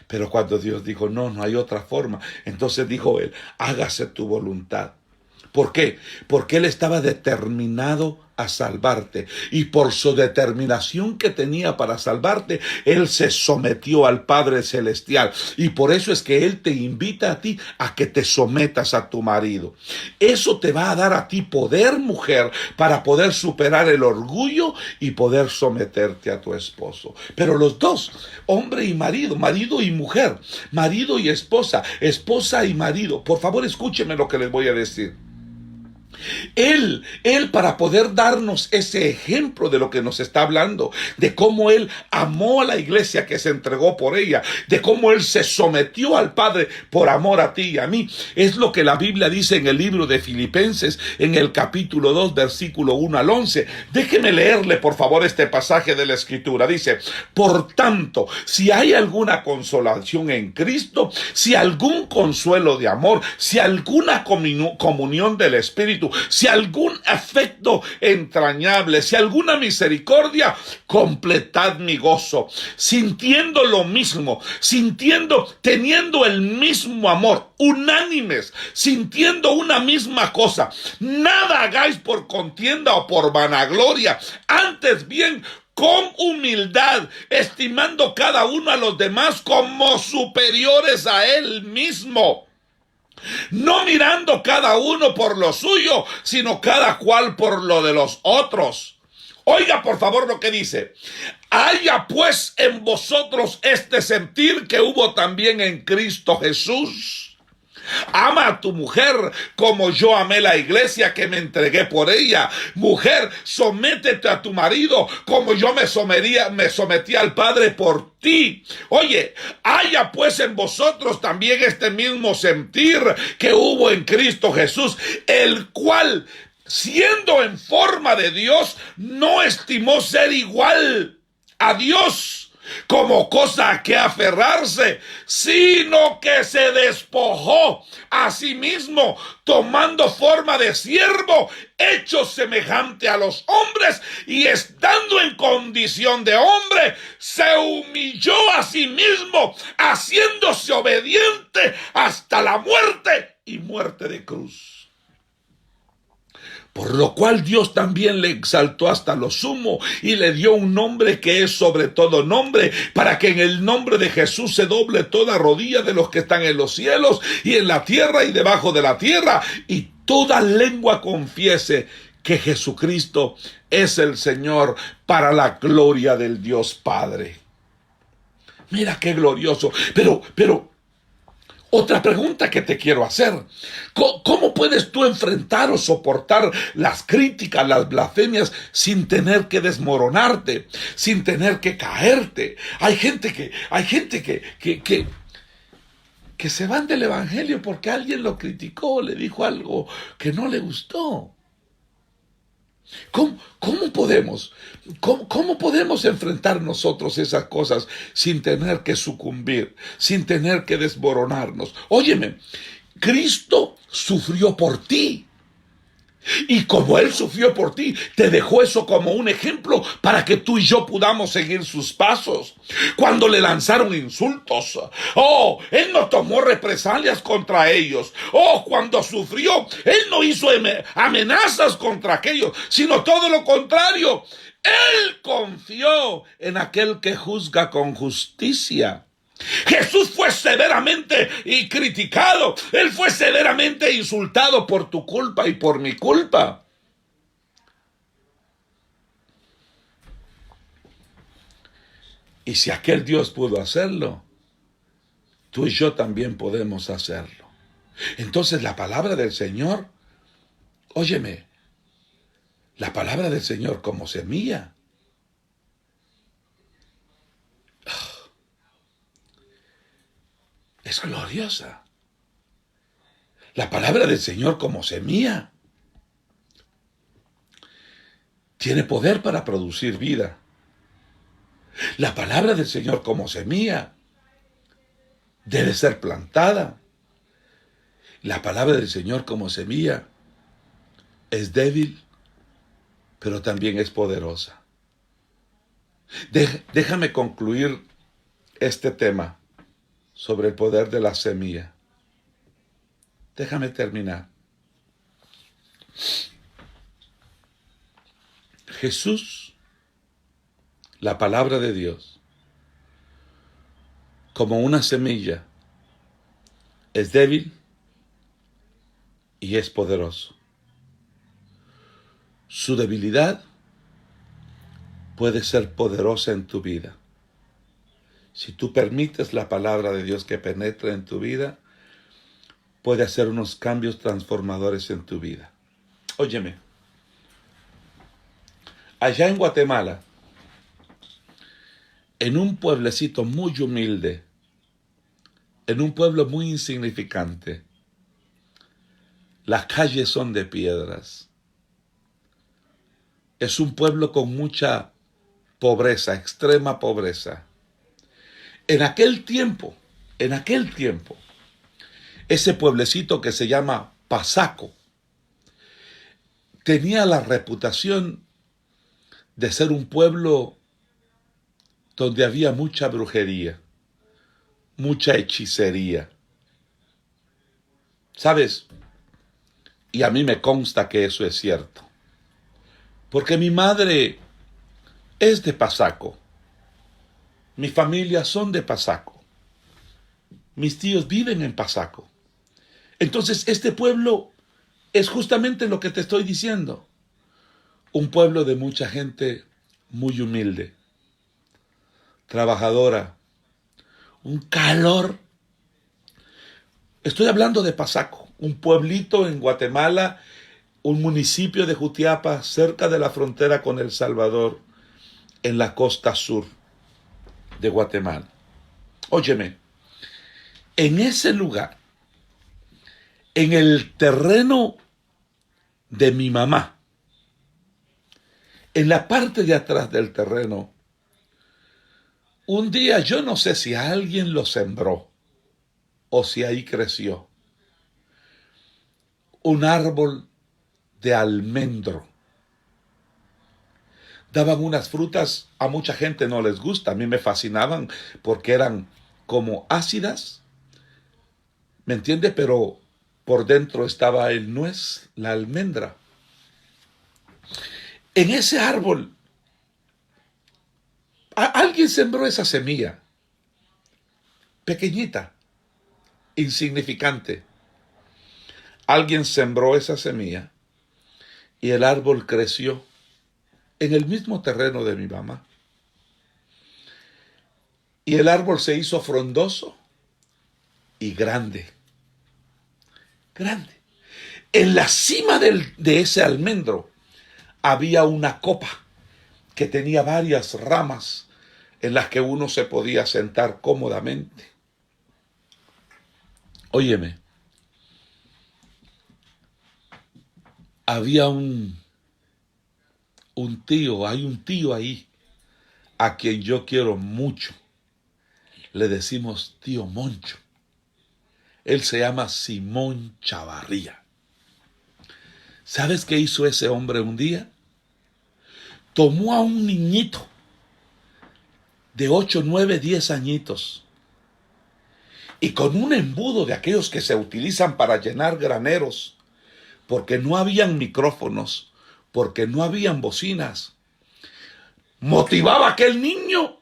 Pero cuando Dios dijo, no, no hay otra forma, entonces dijo Él, hágase tu voluntad. ¿Por qué? Porque Él estaba determinado a salvarte. Y por su determinación que tenía para salvarte, Él se sometió al Padre Celestial. Y por eso es que Él te invita a ti a que te sometas a tu marido. Eso te va a dar a ti poder, mujer, para poder superar el orgullo y poder someterte a tu esposo. Pero los dos, hombre y marido, marido y mujer, marido y esposa, esposa y marido. Por favor, escúcheme lo que les voy a decir. Él para poder darnos ese ejemplo de lo que nos está hablando, de cómo Él amó a la iglesia que se entregó por ella, de cómo Él se sometió al Padre por amor a ti y a mí, es lo que la Biblia dice en el libro de Filipenses, en el capítulo 2, versículo 1 al 11. Déjeme leerle por favor este pasaje de la Escritura. Dice, por tanto, si hay alguna consolación en Cristo, si algún consuelo de amor, si alguna comunión del Espíritu, si algún afecto entrañable, si alguna misericordia, completad mi gozo, sintiendo lo mismo, teniendo el mismo amor, unánimes, sintiendo una misma cosa. Nada hagáis por contienda o por vanagloria, antes bien con humildad, estimando cada uno a los demás como superiores a él mismo, no mirando cada uno por lo suyo, sino cada cual por lo de los otros. Oiga por favor lo que dice. Haya pues en vosotros este sentir que hubo también en Cristo Jesús. Ama a tu mujer como yo amé la iglesia que me entregué por ella. Mujer, sométete a tu marido como yo me sometí al Padre por ti. Oye, haya pues en vosotros también este mismo sentir que hubo en Cristo Jesús, el cual, siendo en forma de Dios, no estimó ser igual a Dios como cosa a que aferrarse, sino que se despojó a sí mismo, tomando forma de siervo, hecho semejante a los hombres, y estando en condición de hombre, se humilló a sí mismo, haciéndose obediente hasta la muerte y muerte de cruz. Por lo cual Dios también le exaltó hasta lo sumo y le dio un nombre que es sobre todo nombre, para que en el nombre de Jesús se doble toda rodilla de los que están en los cielos y en la tierra y debajo de la tierra, y toda lengua confiese que Jesucristo es el Señor, para la gloria del Dios Padre. Mira qué glorioso. Pero otra pregunta que te quiero hacer. ¿Cómo puedes tú enfrentar o soportar las críticas, las blasfemias, sin tener que desmoronarte, sin tener que caerte? Hay gente que se van del evangelio porque alguien lo criticó, le dijo algo que no le gustó. ¿Cómo podemos enfrentar nosotros esas cosas sin tener que sucumbir, sin tener que desmoronarnos? Óyeme, Cristo sufrió por ti. Y como Él sufrió por ti, te dejó eso como un ejemplo para que tú y yo podamos seguir sus pasos. Cuando le lanzaron insultos, Él no tomó represalias contra ellos. Cuando sufrió, Él no hizo amenazas contra aquellos, sino todo lo contrario. Él confió en aquel que juzga con justicia. Jesús fue severamente criticado. Él fue severamente insultado por tu culpa y por mi culpa. Y si aquel Dios pudo hacerlo, tú y yo también podemos hacerlo. Entonces la palabra del Señor, óyeme, la palabra del Señor como semilla es gloriosa. La palabra del Señor como semilla tiene poder para producir vida. La palabra del Señor como semilla debe ser plantada. La palabra del Señor como semilla es débil, pero también es poderosa. Déjame concluir este tema sobre el poder de la semilla. Déjame terminar. Jesús, la palabra de Dios, como una semilla, es débil y es poderoso. Su debilidad puede ser poderosa en tu vida. Si tú permites la palabra de Dios que penetre en tu vida, puede hacer unos cambios transformadores en tu vida. Óyeme, allá en Guatemala, en un pueblecito muy humilde, en un pueblo muy insignificante, las calles son de piedras. Es un pueblo con mucha pobreza, extrema pobreza. En aquel tiempo, ese pueblecito que se llama Pasaco tenía la reputación de ser un pueblo donde había mucha brujería, mucha hechicería. ¿Sabes? Y a mí me consta que eso es cierto. Porque mi madre es de Pasaco. Mi familia son de Pasaco. Mis tíos viven en Pasaco. Entonces, este pueblo es justamente lo que te estoy diciendo. Un pueblo de mucha gente muy humilde, trabajadora, un calor. Estoy hablando de Pasaco, un pueblito en Guatemala, un municipio de Jutiapa, cerca de la frontera con El Salvador, en la costa sur de Guatemala. Óyeme, en ese lugar, en el terreno de mi mamá, en la parte de atrás del terreno, un día yo no sé si alguien lo sembró o si ahí creció un árbol de almendro. Daban unas frutas, a mucha gente no les gusta, a mí me fascinaban porque eran como ácidas, ¿me entiende? Pero por dentro estaba el nuez, la almendra. En ese árbol, alguien sembró esa semilla, pequeñita, insignificante. Alguien sembró esa semilla y el árbol creció en el mismo terreno de mi mamá. Y el árbol se hizo frondoso y grande. Grande. En la cima de ese almendro había una copa que tenía varias ramas en las que uno se podía sentar cómodamente. Óyeme, había un tío, hay un tío ahí a quien yo quiero mucho. Le decimos tío Moncho. Él se llama Simón Chavarría. ¿Sabes qué hizo ese hombre un día? Tomó a un niñito de 8, 9, 10 añitos y con un embudo de aquellos que se utilizan para llenar graneros, porque no habían micrófonos, porque no habían bocinas, motivaba a aquel niño,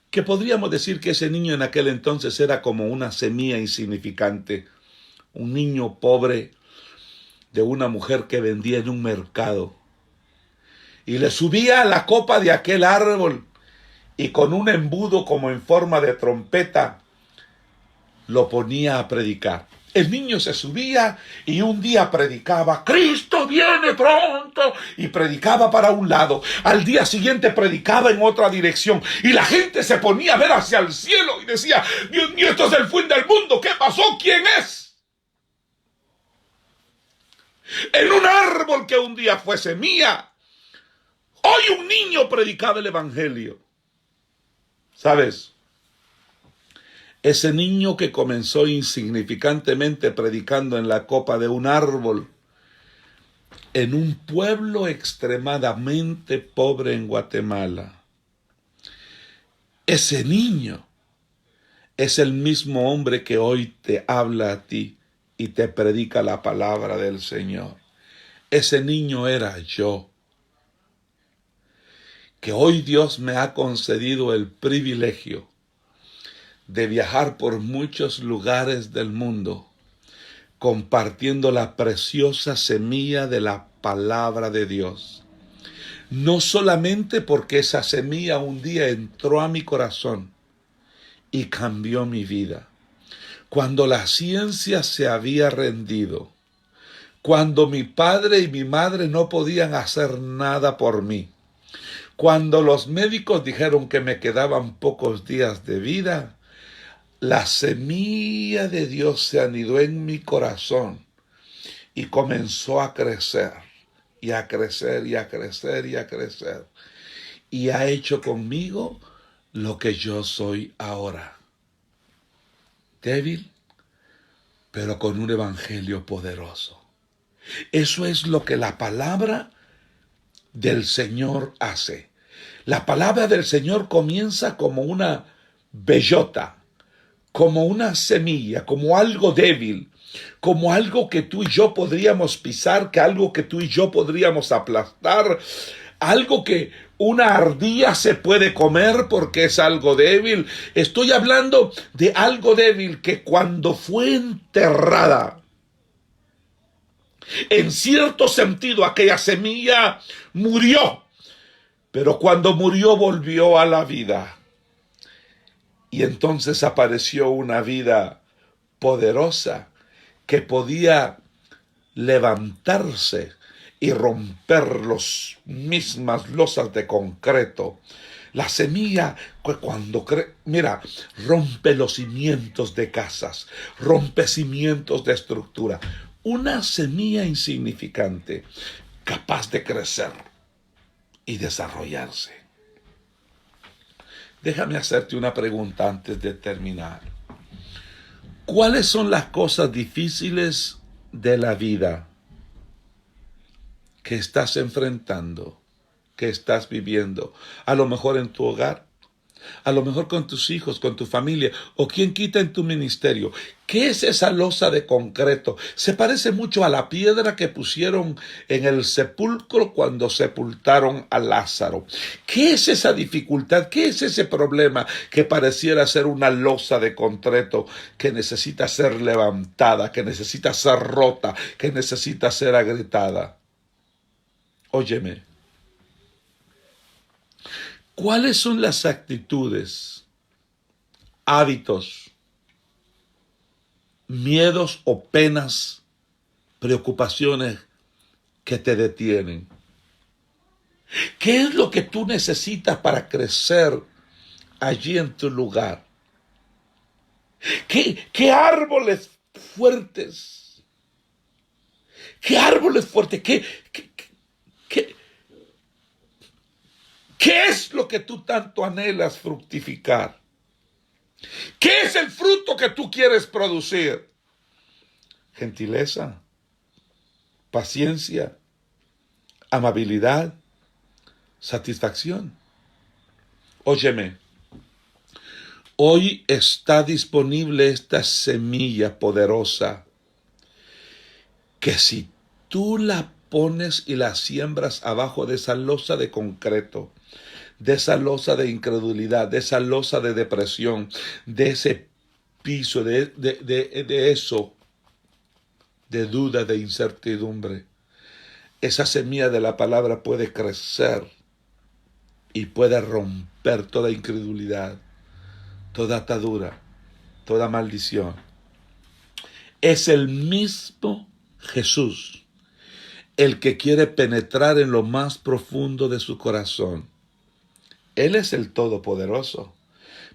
que podríamos decir que ese niño en aquel entonces era como una semilla insignificante, un niño pobre de una mujer que vendía en un mercado, y le subía a la copa de aquel árbol y con un embudo como en forma de trompeta lo ponía a predicar. El niño se subía y un día predicaba, Cristo viene pronto, y predicaba para un lado. Al día siguiente predicaba en otra dirección y la gente se ponía a ver hacia el cielo y decía, Dios mío, esto es el fin del mundo, ¿qué pasó? ¿Quién es? En un árbol que un día fue semilla, hoy un niño predicaba el evangelio. ¿Sabes? Ese niño que comenzó insignificantemente predicando en la copa de un árbol, en un pueblo extremadamente pobre en Guatemala, ese niño es el mismo hombre que hoy te habla a ti y te predica la palabra del Señor. Ese niño era yo, que hoy Dios me ha concedido el privilegio de viajar por muchos lugares del mundo, compartiendo la preciosa semilla de la palabra de Dios. No solamente porque esa semilla un día entró a mi corazón y cambió mi vida. Cuando la ciencia se había rendido, cuando mi padre y mi madre no podían hacer nada por mí, cuando los médicos dijeron que me quedaban pocos días de vida, la semilla de Dios se anidó en mi corazón y comenzó a crecer, y a crecer, y a crecer, y a crecer. Y ha hecho conmigo lo que yo soy ahora. Débil, pero con un evangelio poderoso. Eso es lo que la palabra del Señor hace. La palabra del Señor comienza como una bellota, como una semilla, como algo débil, como algo que tú y yo podríamos pisar, que algo que tú y yo podríamos aplastar, algo que una ardilla se puede comer porque es algo débil. Estoy hablando de algo débil que cuando fue enterrada, en cierto sentido aquella semilla murió, pero cuando murió volvió a la vida. Y entonces apareció una vida poderosa que podía levantarse y romper las mismas losas de concreto. La semilla, cuando mira, rompe los cimientos de casas, rompe cimientos de estructura. Una semilla insignificante, capaz de crecer y desarrollarse. Déjame hacerte una pregunta antes de terminar. ¿Cuáles son las cosas difíciles de la vida que estás enfrentando, que estás viviendo? A lo mejor en tu hogar, a lo mejor con tus hijos, con tu familia, o quien quita en tu ministerio. ¿Qué es esa losa de concreto? Se parece mucho a la piedra que pusieron en el sepulcro cuando sepultaron a Lázaro. ¿Qué es esa dificultad? ¿Qué es ese problema que pareciera ser una losa de concreto que necesita ser levantada, que necesita ser rota, que necesita ser agrietada? Óyeme. ¿Cuáles son las actitudes, hábitos, miedos o penas, preocupaciones que te detienen? ¿Qué es lo que tú necesitas para crecer allí en tu lugar? ¿Qué árboles fuertes? ¿Qué árboles fuertes? ¿Qué es lo que tú tanto anhelas fructificar? ¿Qué es el fruto que tú quieres producir? Gentileza, paciencia, amabilidad, satisfacción. Óyeme, hoy está disponible esta semilla poderosa que si tú la pones y la siembras abajo de esa losa de concreto, de esa losa de incredulidad, de esa losa de depresión, de ese piso, de eso, de duda, de incertidumbre, esa semilla de la palabra puede crecer y puede romper toda incredulidad, toda atadura, toda maldición. Es el mismo Jesús el que quiere penetrar en lo más profundo de su corazón. Él es el Todopoderoso,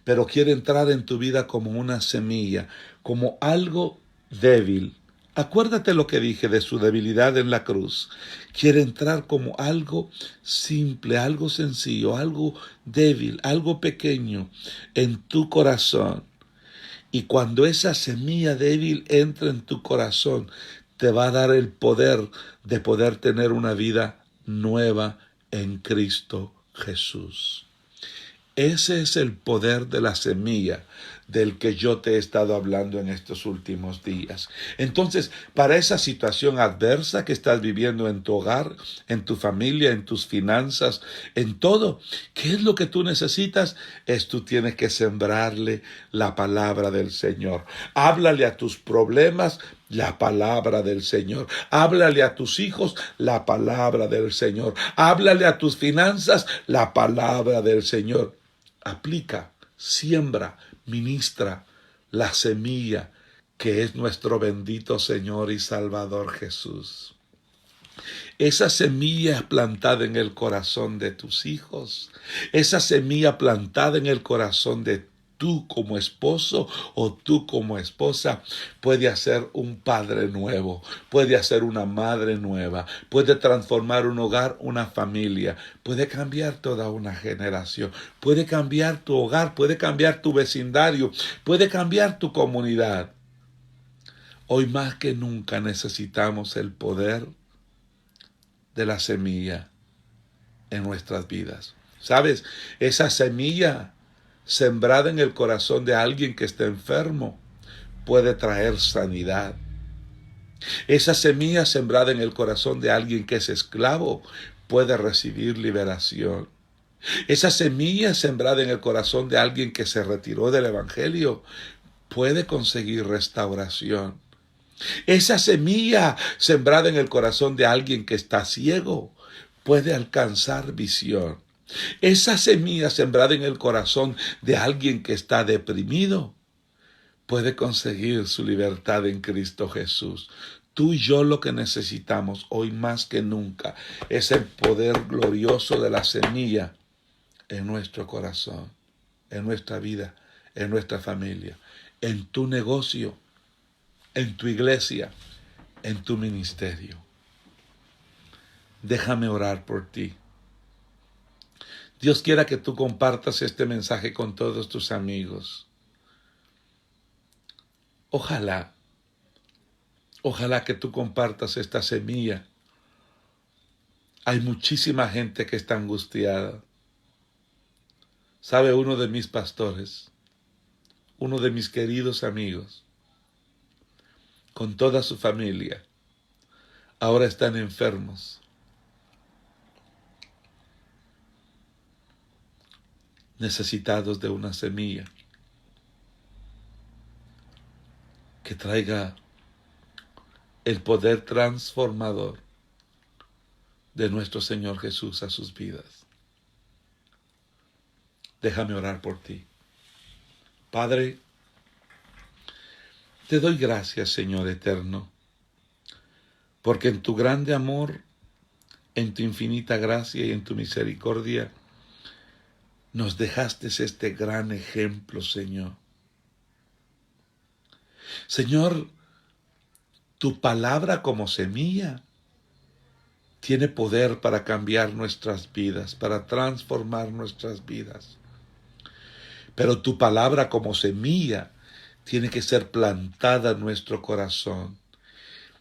pero quiere entrar en tu vida como una semilla, como algo débil. Acuérdate lo que dije de su debilidad en la cruz. Quiere entrar como algo simple, algo sencillo, algo débil, algo pequeño en tu corazón. Y cuando esa semilla débil entra en tu corazón, te va a dar el poder de poder tener una vida nueva en Cristo Jesús. Ese es el poder de la semilla del que yo te he estado hablando en estos últimos días. Entonces, para esa situación adversa que estás viviendo en tu hogar, en tu familia, en tus finanzas, en todo, ¿qué es lo que tú necesitas? Tú tienes que sembrarle la palabra del Señor. Háblale a tus problemas la palabra del Señor. Háblale a tus hijos la palabra del Señor. Háblale a tus finanzas la palabra del Señor. Aplica, siembra, ministra la semilla que es nuestro bendito Señor y Salvador Jesús. Esa semilla plantada en el corazón de tus hijos, esa semilla plantada en el corazón de tú como esposo o tú como esposa, puede hacer un padre nuevo, puede hacer una madre nueva, puede transformar un hogar, una familia, puede cambiar toda una generación, puede cambiar tu hogar, puede cambiar tu vecindario, puede cambiar tu comunidad. Hoy más que nunca necesitamos el poder de la semilla en nuestras vidas. ¿Sabes? Esa semilla sembrada en el corazón de alguien que está enfermo puede traer sanidad. Esa semilla sembrada en el corazón de alguien que es esclavo puede recibir liberación. Esa semilla sembrada en el corazón de alguien que se retiró del evangelio puede conseguir restauración. Esa semilla sembrada en el corazón de alguien que está ciego puede alcanzar visión. Esa semilla sembrada en el corazón de alguien que está deprimido puede conseguir su libertad en Cristo Jesús. Tú y yo lo que necesitamos hoy más que nunca es el poder glorioso de la semilla en nuestro corazón, en nuestra vida, en nuestra familia, en tu negocio, en tu iglesia, en tu ministerio. Déjame orar por ti. Dios quiera que tú compartas este mensaje con todos tus amigos. Ojalá que tú compartas esta semilla. Hay muchísima gente que está angustiada. ¿Sabe? Uno de mis pastores, uno de mis queridos amigos, con toda su familia, ahora están enfermos. Necesitados de una semilla que traiga el poder transformador de nuestro Señor Jesús a sus vidas. Déjame orar por ti. Padre, te doy gracias, Señor eterno, porque en tu grande amor, en tu infinita gracia y en tu misericordia, nos dejaste este gran ejemplo, Señor. Señor, tu palabra como semilla tiene poder para cambiar nuestras vidas, para transformar nuestras vidas. Pero tu palabra como semilla tiene que ser plantada en nuestro corazón.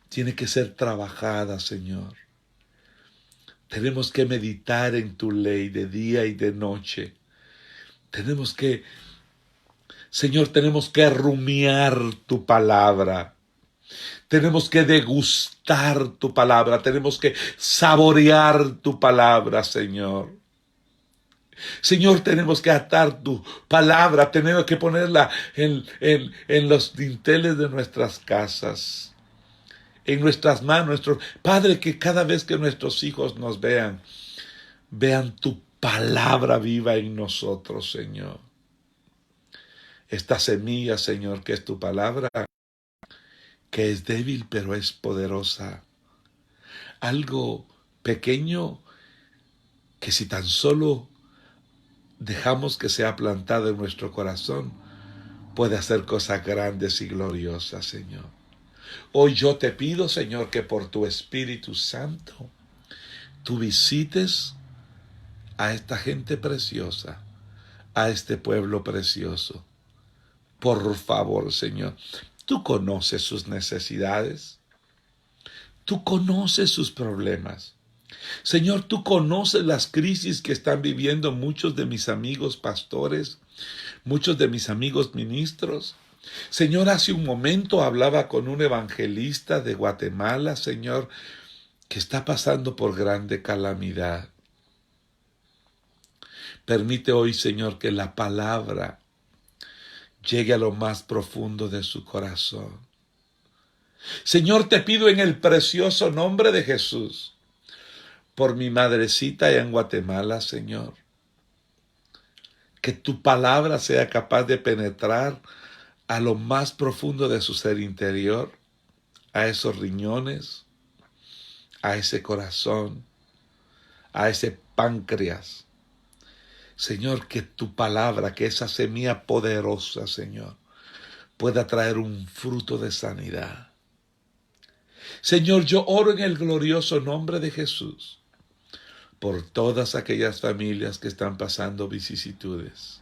Tiene que ser trabajada, Señor. Tenemos que meditar en tu ley de día y de noche. Tenemos que rumiar tu palabra. Tenemos que degustar tu palabra. Tenemos que saborear tu palabra, Señor. Señor, tenemos que atar tu palabra. Tenemos que ponerla en los dinteles de nuestras casas, en nuestras manos. Padre, que cada vez que nuestros hijos nos vean tu palabra viva en nosotros, Señor. Esta semilla, Señor, que es tu palabra, que es débil pero es poderosa. Algo pequeño que si tan solo dejamos que sea plantado en nuestro corazón, puede hacer cosas grandes y gloriosas, Señor. Hoy yo te pido, Señor, que por tu Espíritu Santo, tú visites a esta gente preciosa, a este pueblo precioso. Por favor, Señor, tú conoces sus necesidades, tú conoces sus problemas. Señor, tú conoces las crisis que están viviendo muchos de mis amigos pastores, muchos de mis amigos ministros. Señor, hace un momento hablaba con un evangelista de Guatemala, Señor, que está pasando por grande calamidad. Permite hoy, Señor, que la palabra llegue a lo más profundo de su corazón. Señor, te pido en el precioso nombre de Jesús, por mi madrecita allá en Guatemala, Señor, que tu palabra sea capaz de penetrar a lo más profundo de su ser interior, a esos riñones, a ese corazón, a ese páncreas. Señor, que tu palabra, que esa semilla poderosa, Señor, pueda traer un fruto de sanidad. Señor, yo oro en el glorioso nombre de Jesús por todas aquellas familias que están pasando vicisitudes.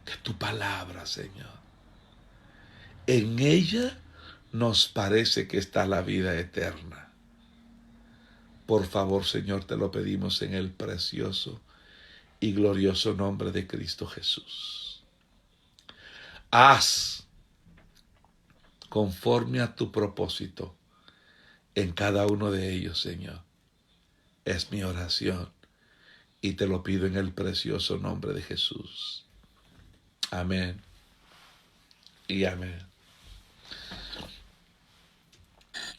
Que tu palabra, Señor, en ella nos parece que está la vida eterna. Por favor, Señor, te lo pedimos en el precioso y glorioso nombre de Cristo Jesús. Haz conforme a tu propósito en cada uno de ellos, Señor. Es mi oración y te lo pido en el precioso nombre de Jesús. Amén y amén.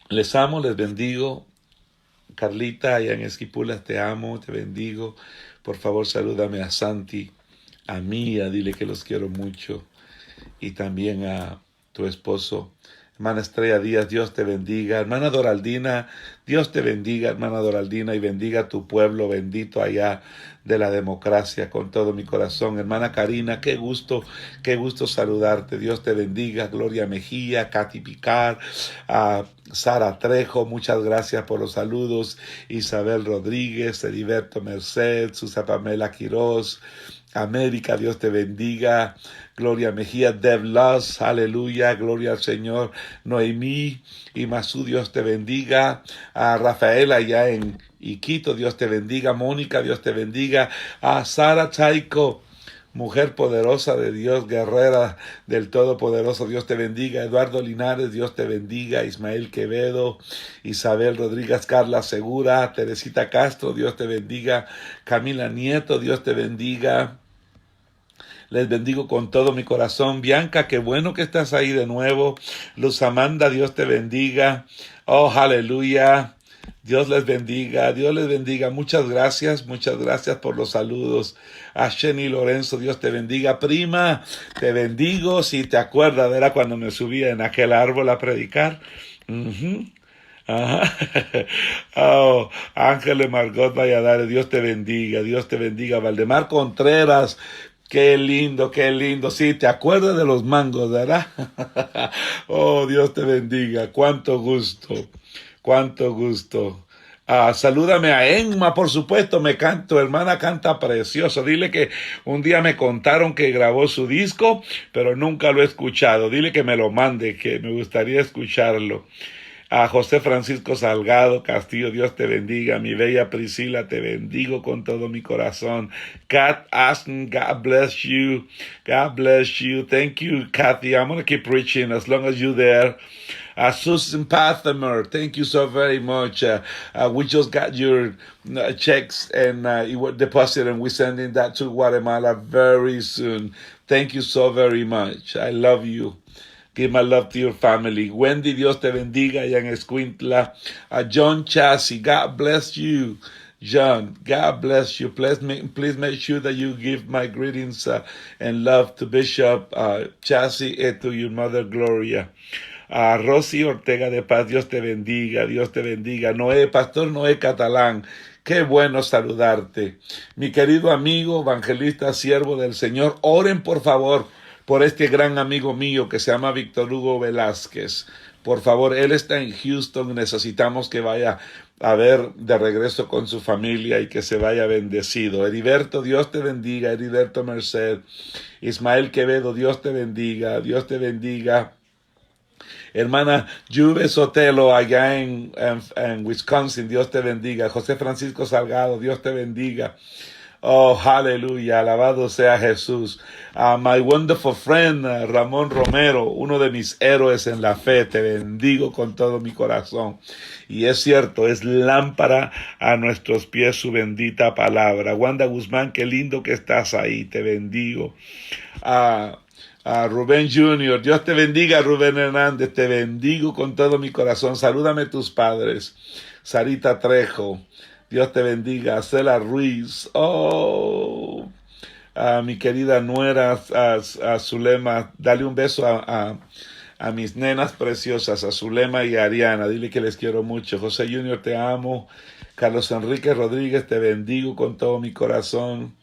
Les amo, les bendigo. Carlita, allá en Esquipulas, te amo, te bendigo. Por favor, salúdame a Santi, a Mía, dile que los quiero mucho. Y también a tu esposo. Hermana Estrella Díaz, Dios te bendiga. Hermana Doraldina, Dios te bendiga, hermana Doraldina, y bendiga a tu pueblo bendito allá de la democracia con todo mi corazón. Hermana Karina, qué gusto saludarte. Dios te bendiga. Gloria Mejía, Katy Picar, a Sara Trejo, muchas gracias por los saludos. Isabel Rodríguez, Heriberto Merced, Susa Pamela Quiroz, América, Dios te bendiga. Gloria Mejía, Deb Loss, aleluya, gloria al Señor. Noemí y Masú, Dios te bendiga. A Rafael allá en Iquito, Dios te bendiga. Mónica, Dios te bendiga. A Sara Chaico, mujer poderosa de Dios, guerrera del Todopoderoso, Dios te bendiga. Eduardo Linares, Dios te bendiga. Ismael Quevedo, Isabel Rodríguez, Carla Segura, Teresita Castro, Dios te bendiga. Camila Nieto, Dios te bendiga. Les bendigo con todo mi corazón. Bianca, qué bueno que estás ahí de nuevo. Luz Amanda, Dios te bendiga. Oh, aleluya. Dios les bendiga, Dios les bendiga. Muchas gracias por los saludos. A Sheni Lorenzo, Dios te bendiga. Prima, te bendigo. Si te acuerdas, era cuando me subía en aquel árbol a predicar. Ajá. Oh, Ángeles Margot Valladares, Dios te bendiga, Dios te bendiga. Valdemar Contreras, qué lindo, qué lindo. Sí, te acuerdas de los mangos, ¿verdad? Oh, Dios te bendiga. Cuánto gusto, cuánto gusto. Salúdame a Emma, por supuesto, tu hermana canta precioso. Dile que un día me contaron que grabó su disco, pero nunca lo he escuchado. Dile que me lo mande, que me gustaría escucharlo. A José Francisco Salgado Castillo, Dios te bendiga. Mi bella Priscila, te bendigo con todo mi corazón. Kat Aston, God bless you. God bless you. Thank you, Kathy. I'm going to keep preaching as long as you're there. Susan Pathamer, thank you so very much. We just got your checks and you were deposited, and we're sending that to Guatemala very soon. Thank you so very much. I love you. Give my love to your family. Wendy, Dios te bendiga allá en Escuintla. John Chassie, God bless you. John, God bless you. Please make sure that you give my greetings and love to Bishop Chassie and to your mother Gloria. A Rosy Ortega de Paz, Dios te bendiga, Dios te bendiga. Noé, Pastor Noé Catalán, qué bueno saludarte. Mi querido amigo, evangelista, siervo del Señor, oren por favor por este gran amigo mío que se llama Víctor Hugo Velázquez. Por favor, él está en Houston, necesitamos que vaya a ver de regreso con su familia y que se vaya bendecido. Heriberto, Dios te bendiga. Heriberto Merced. Ismael Quevedo, Dios te bendiga, Dios te bendiga. Hermana Juve Sotelo, allá en Wisconsin, Dios te bendiga. José Francisco Salgado, Dios te bendiga. Oh, aleluya, alabado sea Jesús. My wonderful friend, Ramón Romero, uno de mis héroes en la fe, te bendigo con todo mi corazón. Y es cierto, es lámpara a nuestros pies su bendita palabra. Wanda Guzmán, qué lindo que estás ahí, te bendigo. Rubén Jr., Dios te bendiga. Rubén Hernández, te bendigo con todo mi corazón. Salúdame tus padres. Sarita Trejo, Dios te bendiga. Cela Ruiz, oh, mi querida nuera, a Zulema, dale un beso a mis nenas preciosas, a Zulema y a Ariana, dile que les quiero mucho. José Jr., te amo. Carlos Enrique Rodríguez, te bendigo con todo mi corazón.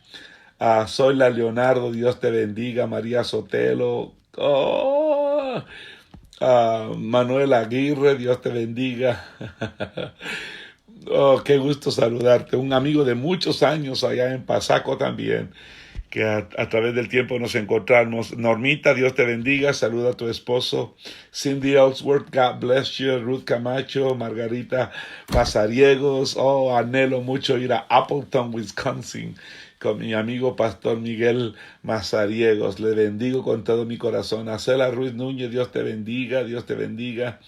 Soy la Leonardo, Dios te bendiga. María Sotelo, oh, Manuel Aguirre, Dios te bendiga. Oh, qué gusto saludarte. Un amigo de muchos años allá en Pasaco también, que a través del tiempo nos encontramos. Normita, Dios te bendiga. Saluda a tu esposo. Cindy Ellsworth, God bless you. Ruth Camacho, Margarita Pasariegos. Oh, anhelo mucho ir a Appleton, Wisconsin, con mi amigo Pastor Miguel Mazariegos. Le bendigo con todo mi corazón. Acela Ruiz Núñez, Dios te bendiga, Dios te bendiga.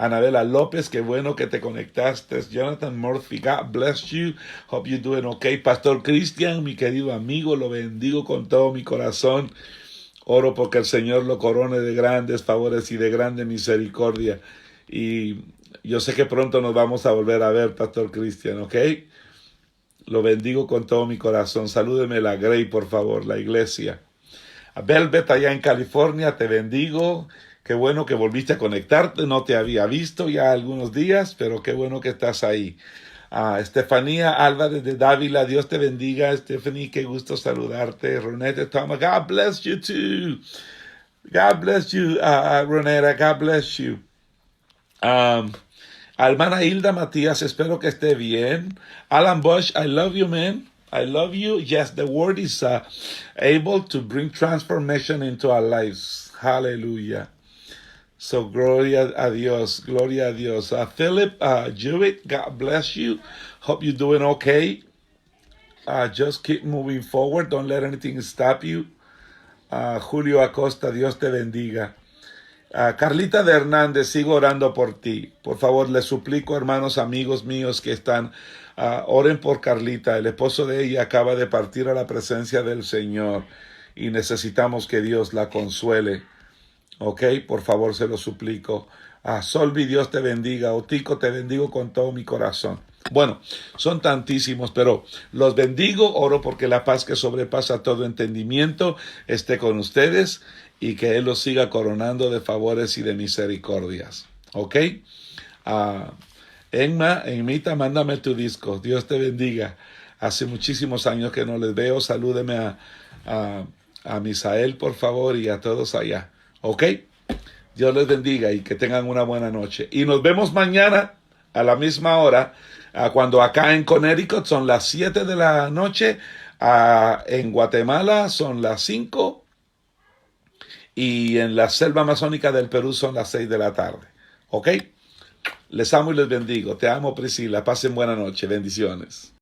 Anabela López, qué bueno que te conectaste. Jonathan Murphy, God bless you. Hope you're doing okay. Pastor Cristian, mi querido amigo, lo bendigo con todo mi corazón. Oro porque el Señor lo corone de grandes favores y de grande misericordia. Y yo sé que pronto nos vamos a volver a ver, Pastor Cristian, ¿ok? Lo bendigo con todo mi corazón. Salúdeme la Grey, por favor, la iglesia. A Velvet, allá en California, te bendigo. Qué bueno que volviste a conectarte. No te había visto ya algunos días, pero qué bueno que estás ahí. Estefanía Álvarez de Dávila, Dios te bendiga. Stephanie, qué gusto saludarte. Roneta Thomas, God bless you too. God bless you, Roneta, God bless you. Hermana Hilda Matías, espero que esté bien. Alan Bush, I love you, man. I love you. Yes, the word is able to bring transformation into our lives. Hallelujah. So, gloria a Dios. Gloria a Dios. Philip Jewett, God bless you. Hope you're doing okay. Just keep moving forward. Don't let anything stop you. Julio Acosta, Dios te bendiga. Carlita de Hernández, sigo orando por ti. Por favor, les suplico, hermanos, amigos míos que están, oren por Carlita. El esposo de ella acaba de partir a la presencia del Señor y necesitamos que Dios la consuele. Ok, por favor, se lo suplico. Solvi, Dios te bendiga. Otico, te bendigo con todo mi corazón. Bueno, son tantísimos, pero los bendigo. Oro porque la paz que sobrepasa todo entendimiento esté con ustedes y que Él los siga coronando de favores y de misericordias. ¿Ok? Enmita, mándame tu disco. Dios te bendiga. Hace muchísimos años que no les veo. Salúdeme a Misael, por favor, y a todos allá. ¿Ok? Dios les bendiga y que tengan una buena noche. Y nos vemos mañana a la misma hora, cuando acá en Connecticut son las 7 de la noche, en Guatemala son las 5 y en la selva amazónica del Perú son las 6 de la tarde. ¿Ok? Les amo y les bendigo. Te amo, Priscila. Pasen buena noche. Bendiciones.